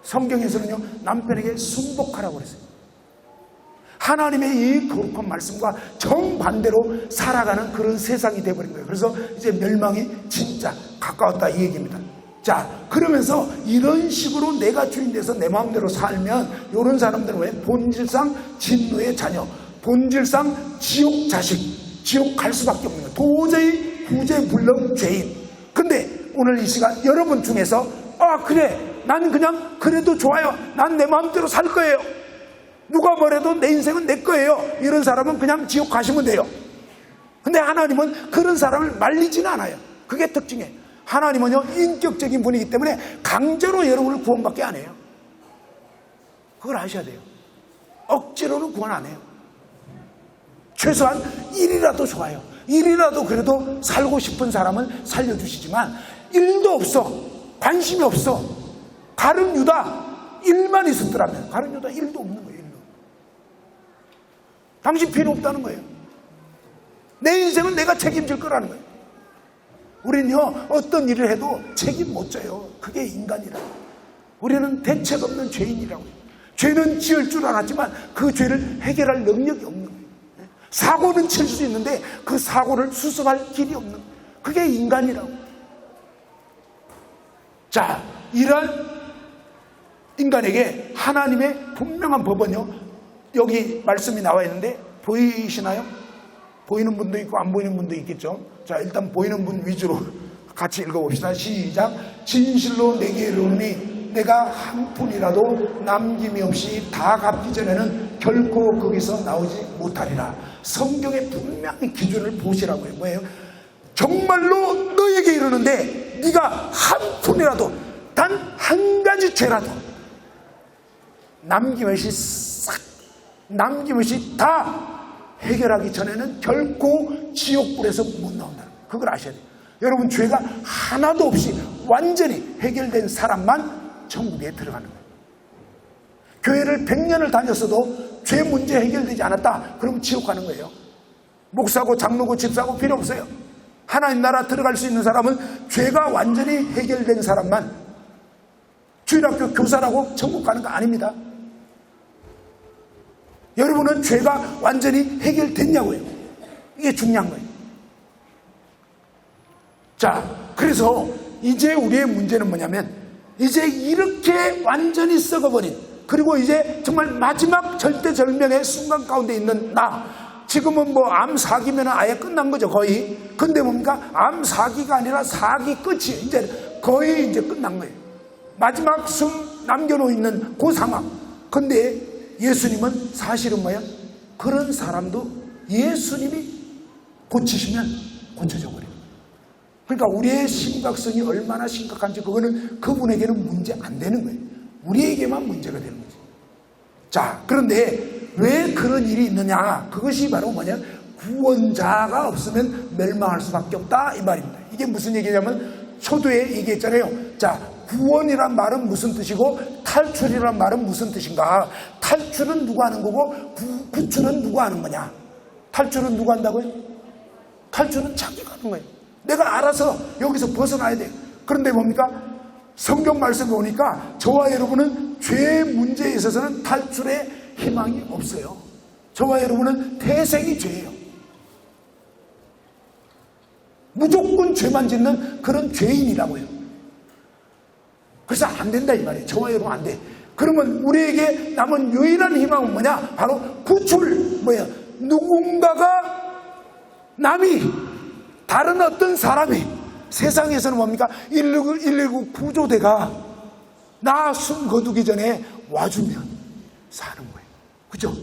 성경에서는요, 남편에게 순복하라고 그랬어요. 하나님의 이 거룩한 말씀과 정반대로 살아가는 그런 세상이 되어버린 거예요. 그래서 이제 멸망이 진짜 가까웠다, 이 얘기입니다. 자, 그러면서 이런 식으로 내가 주인 돼서 내 마음대로 살면 이런 사람들은 왜? 본질상 진노의 자녀, 본질상 지옥 자식, 지옥 갈 수밖에 없는 거예요. 도저히 구제불능 죄인. 근데 오늘 이 시간 여러분 중에서 그래, 난 그냥 그래도 좋아요, 난 내 마음대로 살 거예요, 누가 뭐래도 내 인생은 내 거예요, 이런 사람은 그냥 지옥 가시면 돼요. 근데 하나님은 그런 사람을 말리지는 않아요. 그게 특징이에요. 하나님은요, 인격적인 분이기 때문에 강제로 여러분을 구원받게 안 해요. 그걸 아셔야 돼요. 억지로는 구원 안 해요. 최소한 일이라도 좋아요. 일이라도 그래도 살고 싶은 사람은 살려주시지만, 일도 없어, 관심이 없어, 가룟 유다 일만 있었더라면, 가룟 유다 일도 없는 거예요. 일도. 당신 필요 없다는 거예요. 내 인생은 내가 책임질 거라는 거예요. 우리는요, 어떤 일을 해도 책임 못 져요. 그게 인간이라고. 우리는 대책 없는 죄인이라고요. 죄는 지을 줄 알았지만 그 죄를 해결할 능력이 없는 거예요. 사고는 칠 수 있는데 그 사고를 수습할 길이 없는 거예요. 그게 인간이라고. 자, 이런 인간에게 하나님의 분명한 법은요, 여기 말씀이 나와 있는데 보이시나요? 보이는 분도 있고 안 보이는 분도 있겠죠. 자, 일단 보이는 분 위주로 같이 읽어봅시다. 시작. 진실로 내게 이르노니 내가 한 푼이라도 남김이 없이 다 갚기 전에는 결코 거기서 나오지 못하리라. 성경의 분명히 기준을 보시라고요. 뭐예요? 정말로 너에게 이르는데 네가 한 푼이라도, 단 한 가지 죄라도 남김없이 싹, 남김없이 다 해결하기 전에는 결코 지옥불에서 못 나온다는 거예요. 그걸 아셔야 돼요. 여러분, 죄가 하나도 없이 완전히 해결된 사람만 천국에 들어가는 거예요. 교회를 100년을 다녔어도 죄 문제 해결되지 않았다, 그럼 지옥 가는 거예요. 목사고 장로고 집사고 필요 없어요. 하나님 나라 들어갈 수 있는 사람은 죄가 완전히 해결된 사람만, 주일학교 교사라고 천국 가는 거 아닙니다. 여러분은 죄가 완전히 해결됐냐고요. 이게 중요한 거예요. 자, 그래서 이제 우리의 문제는 뭐냐면, 이제 이렇게 완전히 썩어버린, 그리고 이제 정말 마지막 절대절명의 순간 가운데 있는 나, 지금은 뭐 암 사기면 아예 끝난 거죠, 거의. 근데 뭡니까? 암 사기가 아니라 사기 끝이에요. 이제 거의 이제 끝난 거예요. 마지막 숨 남겨놓고 있는 그 상황. 근데 예수님은 사실은 뭐예요? 그런 사람도 예수님이 고치시면 고쳐져 버려요. 그러니까 우리의 심각성이 얼마나 심각한지 그거는 그분에게는 문제 안 되는 거예요. 우리에게만 문제가 되는 거죠. 자, 그런데 왜 그런 일이 있느냐? 그것이 바로 뭐냐? 구원자가 없으면 멸망할 수밖에 없다, 이 말입니다. 이게 무슨 얘기냐면 초두에 얘기했잖아요. 자, 구원이란 말은 무슨 뜻이고 탈출이란 말은 무슨 뜻인가? 탈출은 누가 하는 거고 구출은 누가 하는 거냐? 탈출은 누가 한다고요? 탈출은 자기가 하는 거예요. 내가 알아서 여기서 벗어나야 돼요. 그런데 뭡니까? 성경 말씀에 보니까 저와 여러분은 죄 문제에 있어서는 탈출의 희망이 없어요. 저와 여러분은 태생이 죄예요. 무조건 죄만 짓는 그런 죄인이라고요. 그래서 안 된다, 이 말이에요. 저와 여러분 안 돼. 그러면 우리에게 남은 유일한 희망은 뭐냐? 바로 구출. 뭐예요? 누군가가, 남이, 다른 어떤 사람이 세상에서는 뭡니까? 119 구조대가 나 숨 거두기 전에 와주면 사는 거예요. 그죠?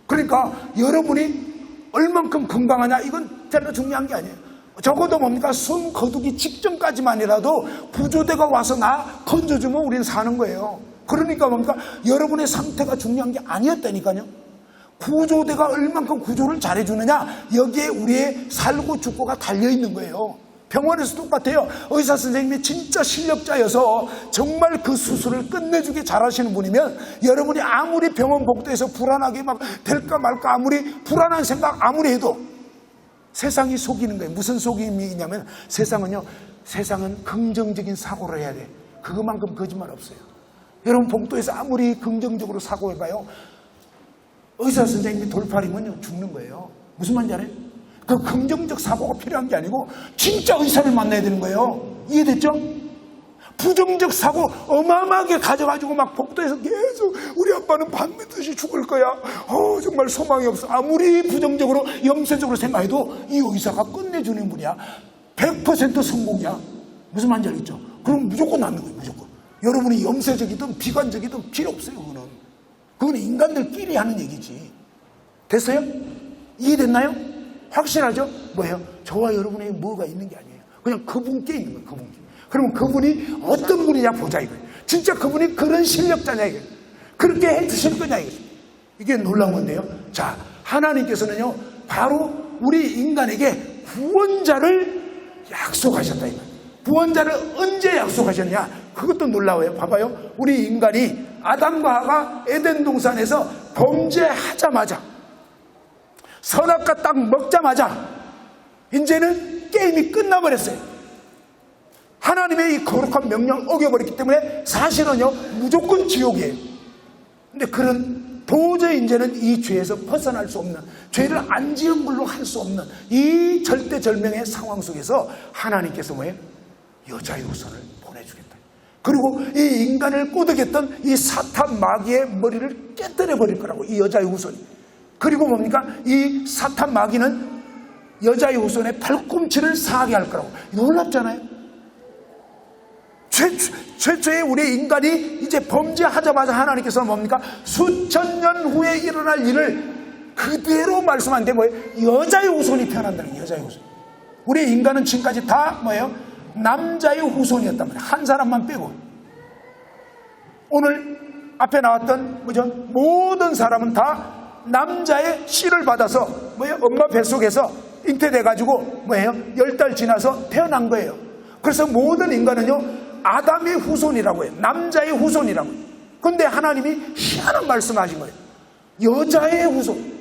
그러니까 여러분이 얼만큼 건강하냐 이건 별로 중요한 게 아니에요. 적어도 뭡니까? 숨 거두기 직전까지만이라도 구조대가 와서 나 건져주면 우리는 사는 거예요. 그러니까 뭡니까? 여러분의 상태가 중요한 게 아니었다니까요. 구조대가 얼만큼 구조를 잘해주느냐, 여기에 우리의 살고 죽고가 달려있는 거예요. 병원에서 똑같아요. 의사 선생님이 진짜 실력자여서 정말 그 수술을 끝내주게 잘하시는 분이면 여러분이 아무리 병원 복도에서 불안하게 막 될까 말까 아무리 불안한 생각 아무리 해도 세상이 속이는 거예요. 무슨 속임이냐면 세상은 긍정적인 사고를 해야 돼. 그것만큼 거짓말 없어요. 여러분 복도에서 아무리 긍정적으로 사고해봐요. 의사 선생님이 돌팔이면요 죽는 거예요. 무슨 말인지 알아요? 그 긍정적 사고가 필요한 게 아니고 진짜 의사를 만나야 되는 거예요. 이해됐죠? 부정적 사고 어마어마하게 가져가지고 막 복도에서 계속 우리 아빠는 밤새듯이 죽을 거야. 정말 소망이 없어. 아무리 부정적으로 염세적으로 생각해도 이 의사가 끝내주는 분이야. 100% 성공이야. 무슨 말인지 알겠죠? 그럼 무조건 낫는 거예요. 무조건. 여러분이 염세적이든 비관적이든 필요 없어요. 그건 인간들끼리 하는 얘기지. 됐어요? 이해됐나요? 확실하죠? 뭐예요? 저와 여러분에게 뭐가 있는 게 아니에요. 그냥 그분께 있는 거예요. 그분께. 그러면 그분이 어떤 분이냐 보자 이거예요. 진짜 그분이 그런 실력자냐 이거예요. 그렇게 해주실 거냐 이거예요. 이게 놀라운 건데요. 자, 하나님께서는요 바로 우리 인간에게 구원자를 약속하셨다 이거예요. 구원자를 언제 약속하셨냐? 그것도 놀라워요. 봐봐요. 우리 인간이 아담과 하가 에덴 동산에서 범죄하자마자 선악과 딱 먹자마자 이제는 게임이 끝나버렸어요. 하나님의 이 거룩한 명령을 어겨버렸기 때문에 사실은요 무조건 지옥이에요. 근데 그런 도저히 이제는 이 죄에서 벗어날 수 없는, 죄를 안 지은 걸로 할 수 없는 이 절대절명의 상황 속에서 하나님께서 뭐예요? 여자의 후손을 보내주겠다. 그리고 이 인간을 꼬드겼던 이 사탄 마귀의 머리를 깨뜨려 버릴 거라고, 이 여자의 후손이. 그리고 뭡니까? 이 사탄 마귀는 여자의 후손의 팔꿈치를 상하게 할 거라고. 놀랍잖아요. 최초의 우리 인간이 이제 범죄하자마자 하나님께서는 뭡니까? 수천 년 후에 일어날 일을 그대로 말씀하는데 뭐예요? 여자의 후손이 태어난다는 거예요. 여자의 후손. 우리 인간은 지금까지 다 뭐예요? 남자의 후손이었단 말이에요. 한 사람만 빼고. 오늘 앞에 나왔던 뭐죠? 모든 사람은 다 남자의 씨를 받아서 뭐예요? 엄마 뱃속에서 잉태돼가지고 뭐예요? 10달 지나서 태어난 거예요. 그래서 모든 인간은요 아담의 후손이라고 해요. 남자의 후손이라고 해요. 그런데 하나님이 희한한 말씀하신 거예요. 여자의 후손.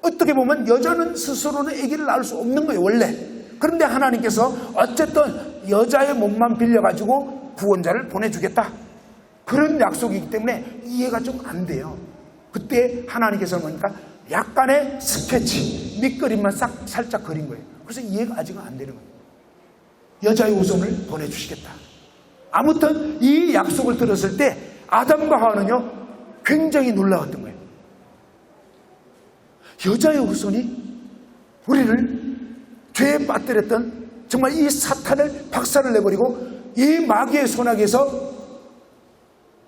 어떻게 보면 여자는 스스로는 아기를 낳을 수 없는 거예요 원래. 그런데 하나님께서 어쨌든 여자의 몸만 빌려가지고 구원자를 보내주겠다. 그런 약속이기 때문에 이해가 좀 안 돼요. 그때 하나님께서는 뭐니까 약간의 스케치, 밑그림만 살짝 그린 거예요. 그래서 이해가 아직은 안 되는 거예요. 여자의 후손을 보내주시겠다. 아무튼 이 약속을 들었을 때 아담과 하와는요 굉장히 놀라웠던 거예요. 여자의 후손이 우리를 죄에 빠뜨렸던 정말 이 사탄을 박살을 내버리고 이 마귀의 손아귀에서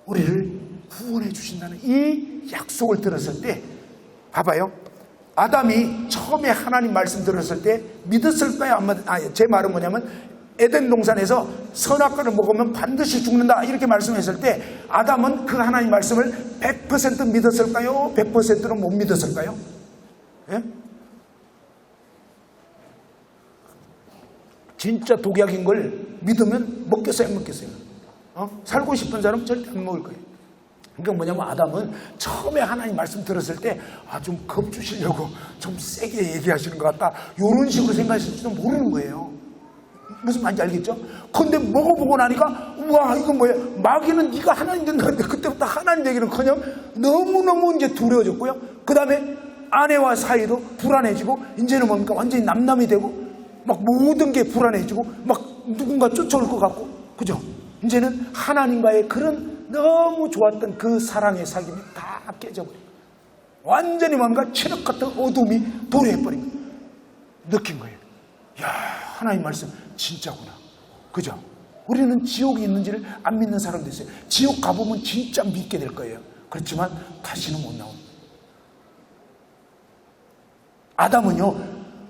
우리를 구원해 주신다는 이 약속을 들었을 때 봐봐요. 아담이 처음에 하나님 말씀 들었을 때 믿었을까요? 제 말은 뭐냐면 에덴 동산에서 선악과를 먹으면 반드시 죽는다 이렇게 말씀했을 때 아담은 그 하나님 말씀을 100% 믿었을까요? 100%는 못 믿었을까요? 예? 진짜 독약인 걸 믿으면 먹겠어요? 안 먹겠어요? 살고 싶은 사람은 절대 안 먹을 거예요. 그러니까 뭐냐면 아담은 처음에 하나님 말씀 들었을 때 좀 겁주시려고 좀 세게 얘기하시는 것 같다 이런 식으로 생각하실지도 모르는 거예요. 무슨 말인지 알겠죠? 그런데 먹어보고 나니까 우와 이건 뭐야, 마귀는 네가 하나님 된다는데 그때부터 하나님 얘기는커녕 너무너무 이제 두려워졌고요. 그 다음에 아내와 사이도 불안해지고 이제는 뭡니까 완전히 남남이 되고 막 모든 게 불안해지고 막 누군가 쫓아올 것 같고, 그죠? 이제는 하나님과의 그런 너무 좋았던 그 사랑의 사귐이 다 깨져버려요. 완전히 뭔가 칠흑 같은 어둠이 도래해버린 거예요. 느낀 거예요. 야, 하나님 말씀 진짜구나. 그죠? 우리는 지옥이 있는지를 안 믿는 사람도 있어요. 지옥 가보면 진짜 믿게 될 거예요. 그렇지만 다시는 못 나옵니다. 아담은요,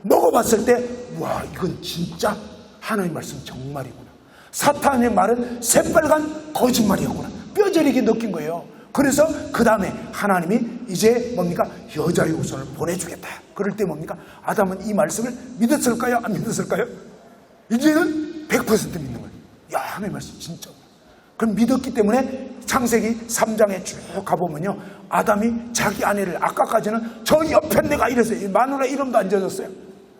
먹어봤을 때, 와, 이건 진짜 하나님 말씀 정말이구나. 사탄의 말은 새빨간 거짓말이었구나. 뼈저리게 느낀 거예요. 그래서 그 다음에 하나님이 이제 뭡니까? 여자의 후손을 보내주겠다. 그럴 때 뭡니까? 아담은 이 말씀을 믿었을까요? 안 믿었을까요? 이제는 100% 믿는 거예요. 야, 하나님 말씀 진짜. 그럼 믿었기 때문에 창세기 3장에 쭉 가보면요, 아담이 자기 아내를, 아까까지는 저 옆에 내가 이랬어요. 마누라 이름도 안 지어줬어요.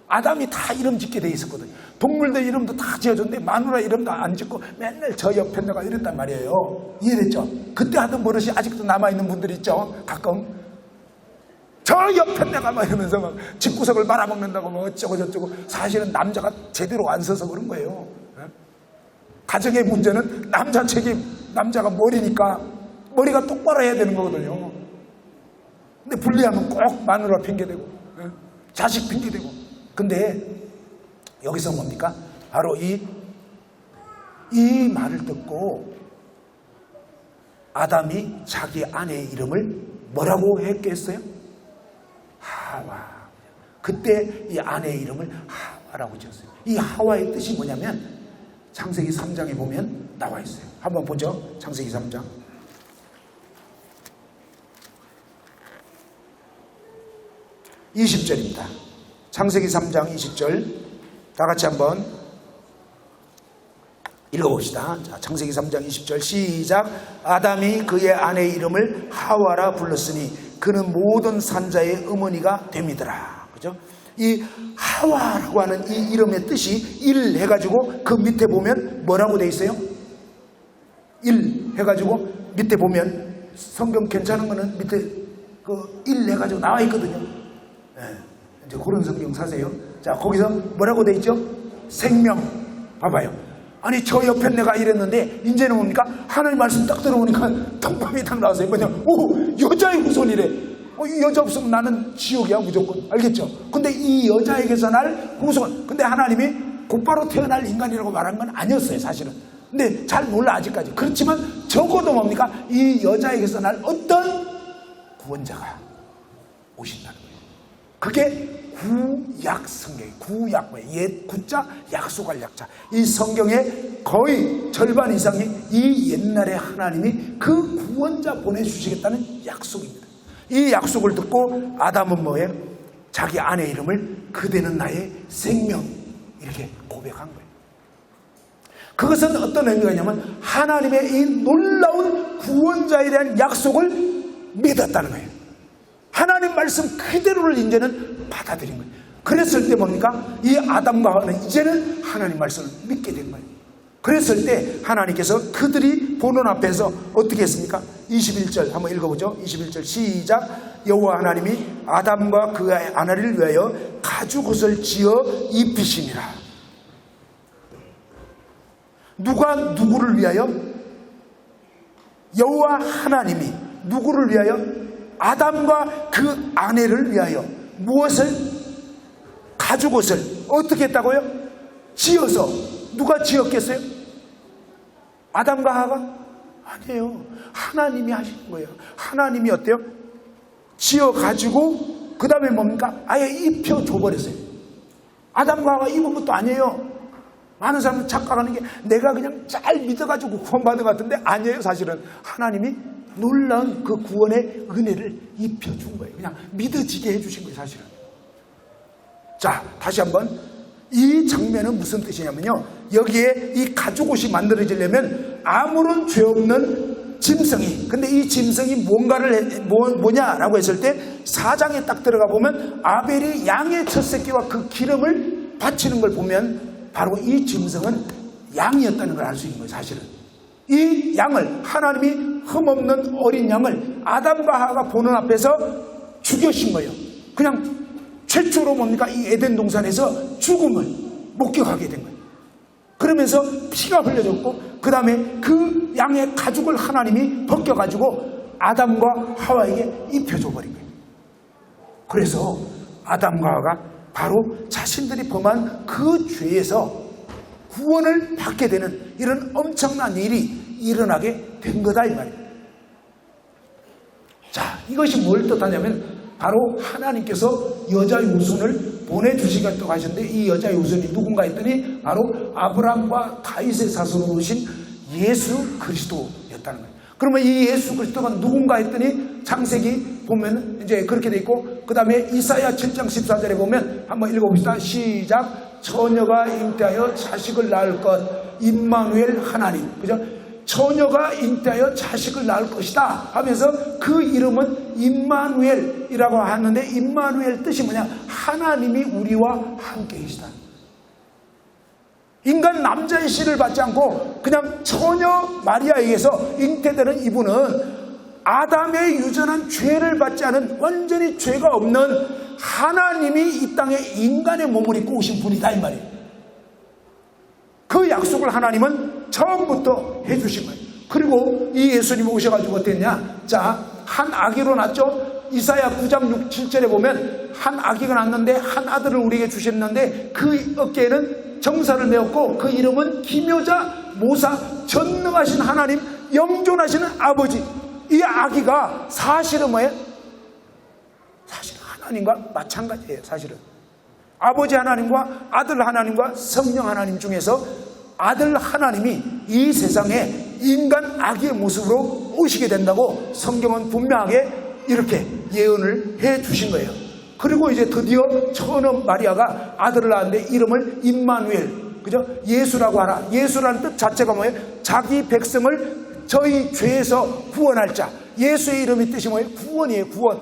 아담이 다 이름 짓게 돼 있었거든요. 동물들 이름도 다 지어줬는데 마누라 이름도 안 짓고 맨날 저 옆에 내가 이랬단 말이에요. 이해됐죠? 그때 하던 버릇이 아직도 남아있는 분들 있죠? 가끔 저 옆에 내가 막 이러면서 막 집구석을 말아먹는다고 뭐 어쩌고 저쩌고. 사실은 남자가 제대로 안 서서 그런 거예요. 가정의 문제는 남자 책임, 남자가 머리니까 머리가 똑바로 해야 되는 거거든요. 근데 불리하면 꼭 마누라 핑계대고 자식 핑계대고. 근데 여기서 뭡니까? 바로 이 말을 듣고 아담이 자기 아내의 이름을 뭐라고 했겠어요? 하와. 그때 이 아내의 이름을 하와라고 지었어요. 이 하와의 뜻이 뭐냐면 창세기 3장에 보면 나와 있어요. 한번 보죠. 창세기 3장. (20절입니다) 창세기 3장 20절 다 같이 한번 읽어봅시다. 자, 창세기 3장 20절 시작. 아담이 그의 아내의 이름을 하와라 불렀으니 그는 모든 산자의 어머니가 됨이더라. 그죠? 이 하와라고 하는 이 이름의 뜻이 일 해가지고 그 밑에 보면 뭐라고 돼 있어요? 일 해가지고 밑에 보면 성경 괜찮은 거는 밑에 그 일 해가지고 나와 있거든요. 네. 이제 그런 성경 사세요. 자, 거기서 뭐라고 돼 있죠? 생명. 봐봐요. 아니 저 옆에 내가 이랬는데 이제는 뭡니까? 하나님 말씀 딱 들어보니까 텅방이 딱 나왔어요. 뭐냐? 오, 여자의 후손이래. 이 여자 없으면 나는 지옥이야 무조건. 알겠죠? 근데 이 여자에게서 날 후손. 근데 하나님이 곧바로 태어날 인간이라고 말한 건 아니었어요 사실은. 근데 잘 몰라 아직까지. 그렇지만 적어도 뭡니까? 이 여자에게서 날 어떤 구원자가 오신다는 거예요. 그게 구약 성경이, 구약, 옛 구자, 약속할 약자. 이 성경의 거의 절반 이상이 이 옛날에 하나님이 그 구원자 보내주시겠다는 약속입니다. 이 약속을 듣고 아담은 뭐예요? 자기 아내 이름을 그대는 나의 생명 이렇게 고백한 거예요. 그것은 어떤 의미가 있냐면 하나님의 이 놀라운 구원자에 대한 약속을 믿었다는 거예요. 하나님 말씀 그대로를 이제는 받아들인 거예요. 그랬을 때 뭡니까? 이 아담과 하와는 이제는 하나님 말씀을 믿게 된 거예요. 그랬을 때 하나님께서 그들이 보는 앞에서 어떻게 했습니까? 21절 한번 읽어보죠. 21절 시작. 여호와 하나님이 아담과 그의 아내를 위하여 가죽옷을 지어 입히시니라. 누가 누구를 위하여? 여호와 하나님이 누구를 위하여? 아담과 그 아내를 위하여 무엇을? 가죽옷을 어떻게 했다고요? 지어서. 누가 지었겠어요? 아담과 하와가? 아니에요. 하나님이 하신 거예요. 하나님이 어때요? 지어가지고 그 다음에 뭡니까? 아예 입혀줘버렸어요. 아담과 하와가 입은 것도 아니에요. 많은 사람들이 착각하는 게 내가 그냥 잘 믿어가지고 구원받은 것 같은데 아니에요. 사실은 하나님이 놀라운 그 구원의 은혜를 입혀준 거예요. 그냥 믿어지게 해주신 거예요. 사실은. 자, 다시 한번 이 장면은 무슨 뜻이냐면요, 여기에 이 가죽옷이 만들어지려면 아무런 죄 없는 짐승이, 근데 이 짐승이 뭔가를 뭐냐라고 했을 때 4장에 딱 들어가 보면 아벨이 양의 첫 새끼와 그 기름을 바치는 걸 보면 바로 이 짐승은 양이었다는 걸 알 수 있는 거예요. 사실은 이 양을 하나님이 흠없는 어린 양을 아담과 하와가 보는 앞에서 죽여신 거예요. 그냥 최초로 뭡니까? 이 에덴 동산에서 죽음을 목격하게 된 거예요. 그러면서 피가 흘려졌고 그 다음에 그 양의 가죽을 하나님이 벗겨가지고 아담과 하와에게 입혀줘 버린 거예요. 그래서 아담과 하와가 바로 자신들이 범한 그 죄에서 구원을 받게 되는 이런 엄청난 일이 일어나게 된 거다 이 말이에요. 자, 이것이 뭘 뜻하냐면 바로 하나님께서 여자의 후손을 보내주시겠다고 하셨는데 이 여자의 후손이 누군가 했더니 바로 아브라함과 다윗의 자손으로 오신 예수 그리스도였다는 거예요. 그러면 이 예수 그리스도가 누군가 했더니 창세기 보면 이제 그렇게 돼 있고, 그 다음에 이사야 7장 14절에 보면 한번 읽어봅시다. 시작. 처녀가 잉태하여 자식을 낳을 것, 임마누엘 하나님. 그죠? 처녀가 잉태하여 자식을 낳을 것이다 하면서 그 이름은 임마누엘이라고 하는데, 임마누엘 뜻이 뭐냐? 하나님이 우리와 함께 계시다. 인간 남자의 씨를 받지 않고 그냥 처녀 마리아에게서 잉태되는 이분은 아담의 유전한 죄를 받지 않은 완전히 죄가 없는 하나님이 이 땅에 인간의 몸을 입고 오신 분이다 이 말이에요. 그 약속을 하나님은 처음부터 해주신 거예요. 그리고 이 예수님이 오셔가지고 어땠냐? 자, 한 아기로 낳았죠. 이사야 9장 6, 7절에 보면 한 아기가 낳았는데 한 아들을 우리에게 주셨는데 그 어깨에는 정사를 내었고 그 이름은 기묘자 모사 전능하신 하나님 영존하시는 아버지. 이 아기가 사실은 뭐예요? 사실 하나님과 마찬가지예요. 사실은 아버지 하나님과 아들 하나님과 성령 하나님 중에서 아들 하나님이 이 세상에 인간 아기의 모습으로 오시게 된다고 성경은 분명하게 이렇게 예언을 해 주신 거예요. 그리고 이제 드디어 처녀 마리아가 아들을 낳았는데 이름을 임마누엘, 그죠? 예수라고 하나. 예수라는 뜻 자체가 뭐예요? 자기 백성을 저희 죄에서 구원할 자. 예수의 이름의 뜻이 뭐예요? 구원이에요. 구원.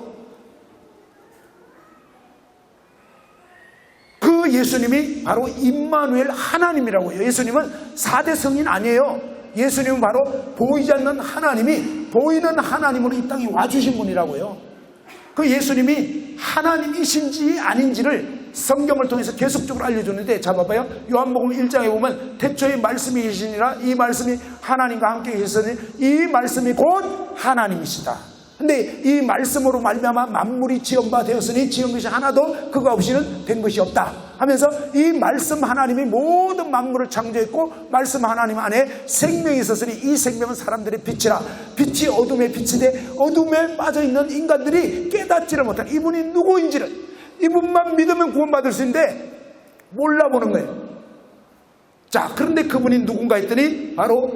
그 예수님이 바로 임마누엘 하나님이라고 해요. 예수님은 4대 성인 아니에요. 예수님은 바로 보이지 않는 하나님이 보이는 하나님으로 이 땅에 와주신 분이라고요. 그 예수님이 하나님이신지 아닌지를 성경을 통해서 계속적으로 알려줬는데, 자 봐봐요. 요한복음 1장에 보면 태초에 말씀이 계시니라, 이 말씀이 하나님과 함께 계셨으니 이 말씀이 곧 하나님이시다. 근데 이 말씀으로 말미암아 만물이 지은 바 되었으니 지은 것이 하나도 그가 없이는 된 것이 없다 하면서 이 말씀 하나님이 모든 만물을 창조했고 말씀 하나님 안에 생명이 있었으니 이 생명은 사람들의 빛이라. 빛이 어둠의 빛이 돼 어둠에 빠져있는 인간들이 깨닫지를 못한 이분이 누구인지를, 이분만 믿으면 구원받을 수 있는데 몰라보는 거예요. 자, 그런데 그분이 누군가 했더니 바로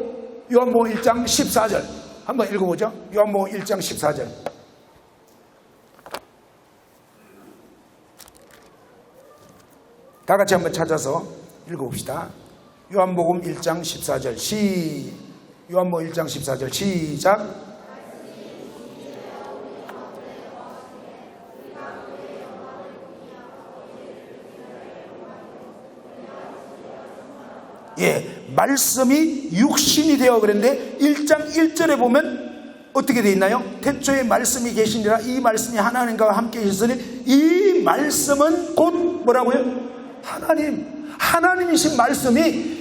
요한복음 1장 14절 한번 읽어보죠. 요한복음 1장 14절. 다 같이 한번 찾아서 읽어봅시다. 요한복음 1장 14절 요한복음 1장 14절 시작. 예, 말씀이 육신이 되어 그랬는데 1장 1절에 보면 어떻게 되어 있나요? 태초에 말씀이 계시니라, 이 말씀이 하나님과 함께 계셨으니 이 말씀은 곧 뭐라고요? 하나님이신 말씀이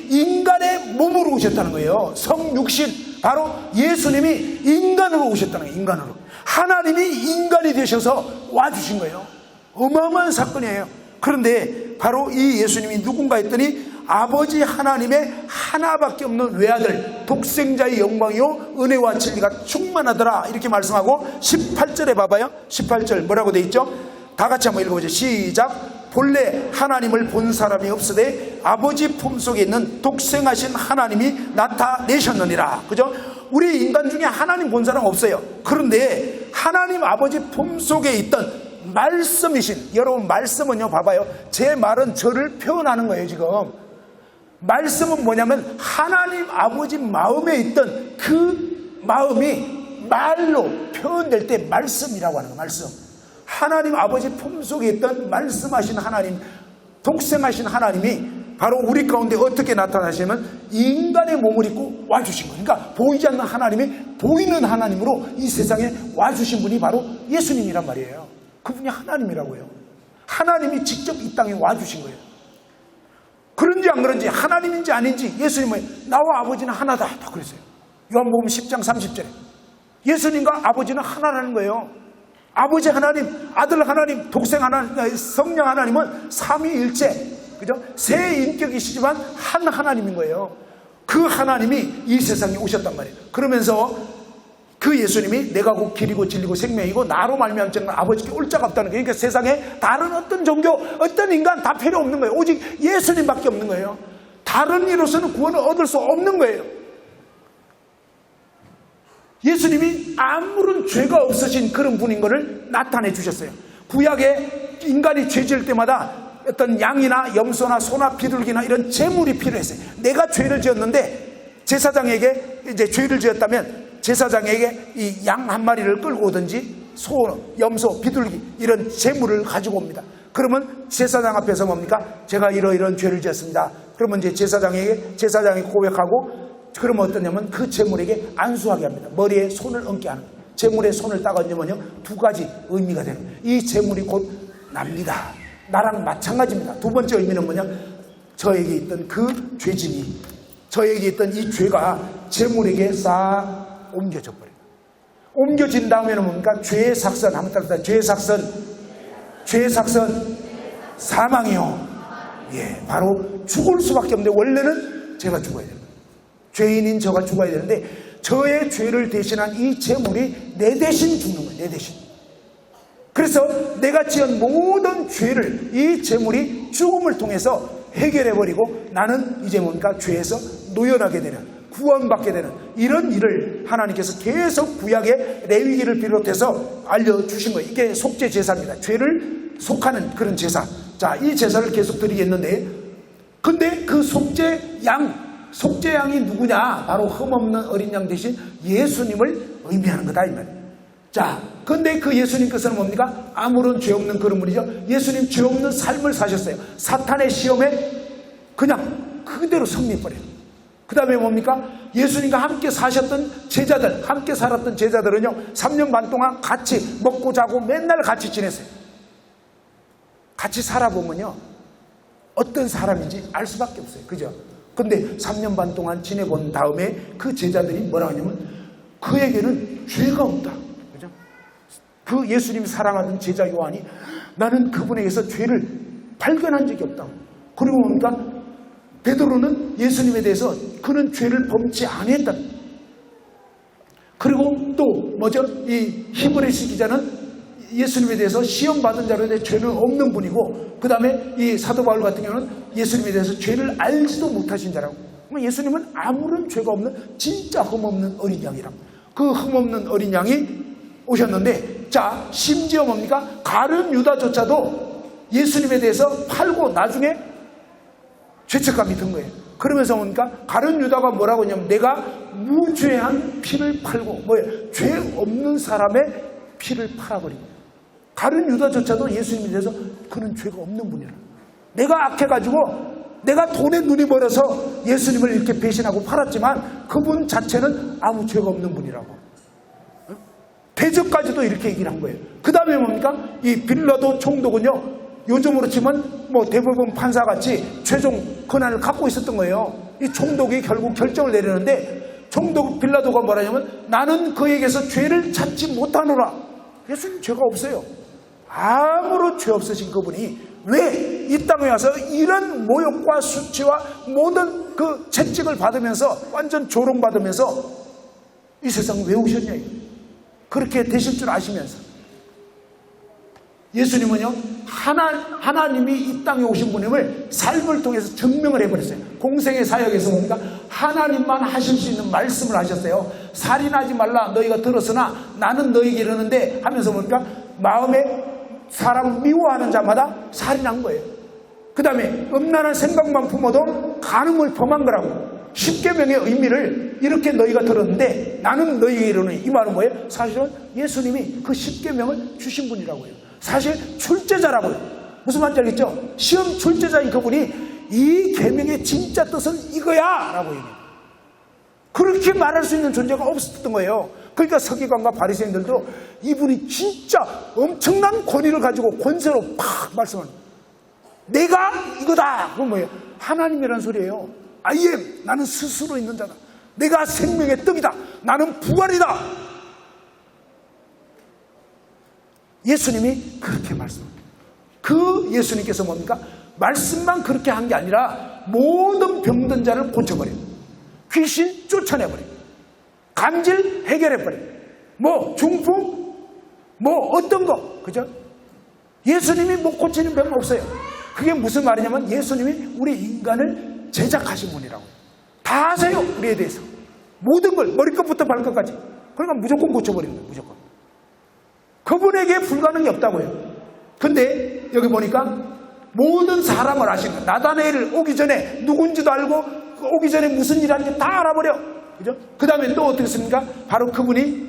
인간의 몸으로 오셨다는 거예요. 성육신, 바로 예수님이 인간으로 오셨다는 거예요. 인간으로. 하나님이 인간이 되셔서 와주신 거예요. 어마어마한 사건이에요. 그런데 바로 이 예수님이 누군가 했더니 아버지 하나님의 하나밖에 없는 외아들, 독생자의 영광이요 은혜와 진리가 충만하더라 이렇게 말씀하고 18절에 봐봐요. 18절 뭐라고 돼 있죠? 다 같이 한번 읽어보죠. 시작. 본래 하나님을 본 사람이 없으되 아버지 품속에 있는 독생하신 하나님이 나타내셨느니라. 그죠? 우리 인간 중에 하나님 본 사람 없어요. 그런데 하나님 아버지 품속에 있던 말씀이신, 여러분 말씀은요 봐봐요, 제 말은 저를 표현하는 거예요. 지금 말씀은 뭐냐면 하나님 아버지 마음에 있던 그 마음이 말로 표현될 때 말씀이라고 하는 거예요. 말씀. 하나님 아버지 품속에 있던 말씀하신 하나님, 독생하신 하나님이 바로 우리 가운데 어떻게 나타나시면 인간의 몸을 입고 와주신 거예요. 그러니까 보이지 않는 하나님이 보이는 하나님으로 이 세상에 와주신 분이 바로 예수님이란 말이에요. 그분이 하나님이라고요. 하나님이 직접 이 땅에 와주신 거예요. 그런지 안 그런지, 하나님인지 아닌지 예수님은 나와 아버지는 하나다 그랬어요. 요한복음 10장 30절에 예수님과 아버지는 하나라는 거예요. 아버지 하나님, 아들 하나님, 독생 하나님, 성령 하나님은 삼위일체, 그죠? 세 인격이시지만 한 하나님인 거예요. 그 하나님이 이 세상에 오셨단 말이에요. 그러면서 그 예수님이 내가 곧 길이고 진리고 생명이고 나로 말미암지 않는 아버지께 올 자가 없다는 거예요. 그러니까 세상에 다른 어떤 종교, 어떤 인간 다 필요 없는 거예요. 오직 예수님밖에 없는 거예요. 다른 이로서는 구원을 얻을 수 없는 거예요. 예수님이 아무런 죄가 없으신 그런 분인 것을 나타내 주셨어요. 구약에 인간이 죄 지을 때마다 어떤 양이나 염소나 소나 비둘기나 이런 제물이 필요했어요. 내가 죄를 지었는데 제사장에게 이제 죄를 지었다면 제사장에게 이 양 한 마리를 끌고 오든지 소, 염소, 비둘기 이런 제물을 가지고 옵니다. 그러면 제사장 앞에서 뭡니까? 제가 이러이러한 죄를 지었습니다. 그러면 이제 제사장이 고백하고 그러면 어떠냐면 그 제물에게 안수하게 합니다. 머리에 손을 얹게 하는 거예요. 제물에 손을 딱 얹으면요 두 가지 의미가 되는 거예요. 이 제물이 곧 납니다. 나랑 마찬가지입니다. 두 번째 의미는 뭐냐? 저에게 있던 그 죄짐이, 저에게 있던 이 죄가 제물에게 싹 옮겨져 버려요. 옮겨진 다음에는 뭡니까? 죄의 삭선, 한번 따라서 죄의 삭선, 죄의 삭선, 사망이요. 예, 바로 죽을 수밖에 없는데 원래는 제가 죽어야 돼요. 죄인인 저가 죽어야 되는데 저의 죄를 대신한 이 제물이 내 대신 죽는 거예요. 내 대신. 그래서 내가 지은 모든 죄를 이 제물이 죽음을 통해서 해결해버리고 나는 이제 뭡니까? 죄에서 노연하게 되는, 구원받게 되는 이런 일을 하나님께서 계속 구약의 레위기를 비롯해서 알려주신 거예요. 이게 속죄 제사입니다. 죄를 속하는 그런 제사. 자, 이 제사를 계속 드리겠는데 근데 그 속죄양이 누구냐? 바로 흠없는 어린 양 대신 예수님을 의미하는 거다 이 말이에요. 자, 근데 그 예수님께서는 뭡니까? 아무런 죄 없는 그런 분이죠. 예수님 죄 없는 삶을 사셨어요. 사탄의 시험에 그냥 그대로 승리해버려요. 그 다음에 뭡니까? 예수님과 함께 사셨던 제자들, 함께 살았던 제자들은요 3년 반 동안 같이 먹고 자고 맨날 같이 지냈어요. 같이 살아보면요 어떤 사람인지 알 수밖에 없어요. 그죠? 근데 3년 반 동안 지내본 다음에 그 제자들이 뭐라 하냐면 그에게는 죄가 없다. 그죠? 그 예수님이 사랑하던 제자 요한이 나는 그분에게서 죄를 발견한 적이 없다. 그리고 뭡니까? 베드로는 예수님에 대해서 그는 죄를 범치 아니했다. 그리고 또 뭐죠? 이 히브리서 기자는 예수님에 대해서 시험받은 자로에 대해 죄는 없는 분이고 그 다음에 이 사도 바울 같은 경우는 예수님에 대해서 죄를 알지도 못하신 자라고. 예수님은 아무런 죄가 없는 진짜 흠없는 어린 양이라고. 그 흠없는 어린 양이 오셨는데 자 심지어 뭡니까? 가룟 유다조차도 예수님에 대해서 팔고 나중에 죄책감이 든 거예요. 그러면서 뭡니까? 가룟 유다가 뭐라고 하냐면 내가 무죄한 피를 팔고 뭐예요? 죄 없는 사람의 피를 팔아버리고 가룟 유다조차도 예수님에 대해서 그는 죄가 없는 분이라. 내가 악해가지고 내가 돈에 눈이 멀어서 예수님을 이렇게 배신하고 팔았지만 그분 자체는 아무 죄가 없는 분이라고. 대적까지도 이렇게 얘기를 한 거예요. 그 다음에 뭡니까? 이 빌라도 총독은요 요즘으로 치면 뭐 대법원 판사같이 최종 권한을 갖고 있었던 거예요. 이 총독이 결국 결정을 내리는데 총독 빌라도가 뭐라냐면 나는 그에게서 죄를 찾지 못하노라. 예수님 죄가 없어요. 아무런 죄 없으신 그분이 왜 이 땅에 와서 이런 모욕과 수치와 모든 그 채찍을 받으면서 완전 조롱받으면서 이 세상을 왜 오셨냐. 그렇게 되실 줄 아시면서 예수님은요 하나님이 이 땅에 오신 분임을 삶을 통해서 증명을 해버렸어요. 공생의 사역에서 뭡니까? 하나님만 하실 수 있는 말씀을 하셨어요. 살인하지 말라 너희가 들었으나 나는 너희에게 이르는데 하면서 뭡니까? 마음에 사람 미워하는 자마다 살인한 거예요. 그 다음에 음란한 생각만 품어도 간음을 범한 거라고. 십계명의 의미를 이렇게 너희가 들었는데 나는 너희에게 이르노니 이 말은 뭐예요? 사실은 예수님이 그 십계명을 주신 분이라고 해요. 사실 출제자라고요. 무슨 말인지 알겠죠? 시험 출제자인 그분이 이 계명의 진짜 뜻은 이거야 라고 얘기해요. 그렇게 말할 수 있는 존재가 없었던 거예요. 그러니까 서기관과 바리새인들도 이분이 진짜 엄청난 권위를 가지고 권세로 팍 말씀하는 거예요. 내가 이거다. 그건 뭐예요? 하나님이라는 소리예요. I am, 나는 스스로 있는 자다. 내가 생명의 떡이다. 나는 부활이다. 예수님이 그렇게 말씀합니다. 그 예수님께서 뭡니까? 말씀만 그렇게 한 게 아니라 모든 병든 자를 고쳐버려요. 귀신 쫓아내버려요. 간질 해결해버려요. 뭐 중풍 뭐 어떤 거, 그죠? 예수님이 못 고치는 병 없어요. 그게 무슨 말이냐면 예수님이 우리 인간을 제작하신 분이라고. 다 아세요, 우리에 대해서. 모든 걸 머리끝부터 발끝까지. 그러니까 무조건 고쳐버리는 거예요. 무조건. 그분에게 불가능이 없다고요. 근데 여기 보니까 모든 사람을 아신 거예요. 나다나엘을 오기 전에 누군지도 알고 오기 전에 무슨 일 하는지 다 알아버려. 그죠? 그 다음에 또 어떻게 했습니까? 바로 그분이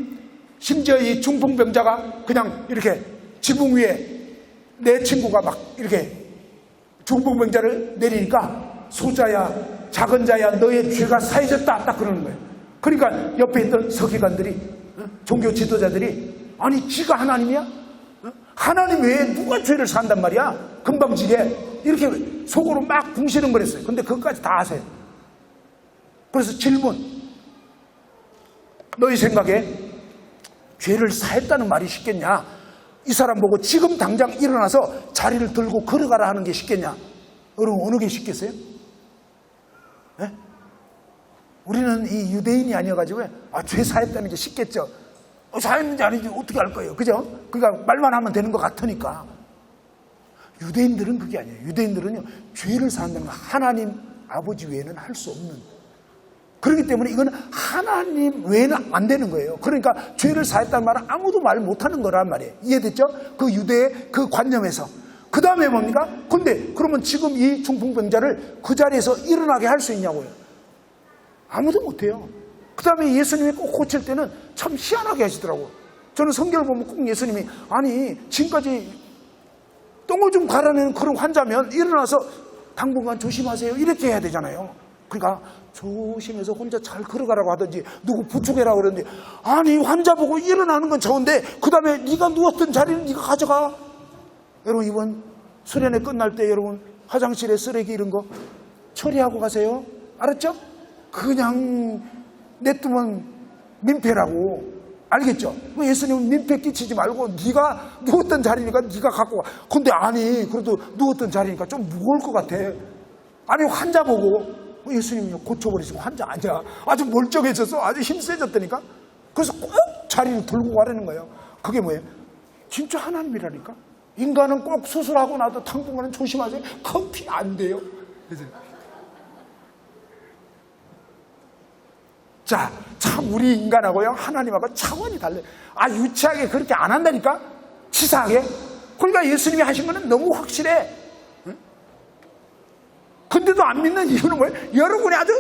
심지어 이 중풍병자가 그냥 이렇게 지붕 위에 내 친구가 막 이렇게 중풍병자를 내리니까 소자야 작은 자야 너의 죄가 사해졌다 딱 그러는 거예요. 그러니까 옆에 있던 서기관들이 종교 지도자들이 아니 지가 하나님이야? 하나님 외에 누가 죄를 산단 말이야? 금방지게 이렇게 속으로 막 궁시렁거렸어요. 근데 그것까지 다 아세요. 그래서 질문, 너희 생각에 죄를 사했다는 말이 쉽겠냐? 이 사람 보고 지금 당장 일어나서 자리를 들고 걸어가라 하는 게 쉽겠냐? 여러분 어느 게 쉽겠어요? 네? 우리는 이 유대인이 아니어가지고 죄 사했다는 게 쉽겠죠. 사했는지 아닌지 어떻게 알 거예요, 그죠? 그러니까 말만 하면 되는 것 같으니까. 유대인들은 그게 아니에요. 유대인들은요 죄를 사한다는 건 하나님 아버지 외에는 할 수 없는. 그렇기 때문에 이건 하나님 외에는 안 되는 거예요. 그러니까 죄를 사했다는 말은 아무도 말 못하는 거란 말이에요. 이해됐죠? 그 유대의 그 관념에서. 그 다음에 뭡니까? 근데 그러면 지금 이 중풍병자를 그 자리에서 일어나게 할 수 있냐고요? 아무도 못해요. 그 다음에 예수님이 꼭 고칠 때는 참 희한하게 하시더라고요. 저는 성경을 보면 꼭 예수님이 아니 지금까지 똥을 좀 갈아내는 그런 환자면 일어나서 당분간 조심하세요 이렇게 해야 되잖아요. 그러니까 조심해서 혼자 잘 걸어가라고 하든지 누구 부축해라고 그러는데 아니 환자 보고 일어나는 건 좋은데 그 다음에 네가 누웠던 자리는 네가 가져가. 여러분 이번 수련회 끝날 때 여러분 화장실에 쓰레기 이런 거 처리하고 가세요. 알았죠? 그냥 냅두면 민폐라고. 알겠죠? 예수님은 민폐 끼치지 말고 네가 누웠던 자리니까 네가 갖고 가. 근데 아니 그래도 누웠던 자리니까 좀 무거울 것 같아. 아니 환자 보고 예수님이 고쳐버리시고 환자 아니야. 아주 멀쩡해졌어. 아주 힘 세졌다니까. 그래서 꼭 자리를 들고 가라는 거예요. 그게 뭐예요? 진짜 하나님이라니까. 인간은 꼭 수술하고 나도 당분간은 조심하세요. 커피 안 돼요. 자, 참 우리 인간하고요 하나님하고 차원이 달라요. 유치하게 그렇게 안 한다니까. 치사하게. 그러니까 예수님이 하신 거는 너무 확실해. 근데도 안 믿는 이유는 뭐예요? 여러분이 아주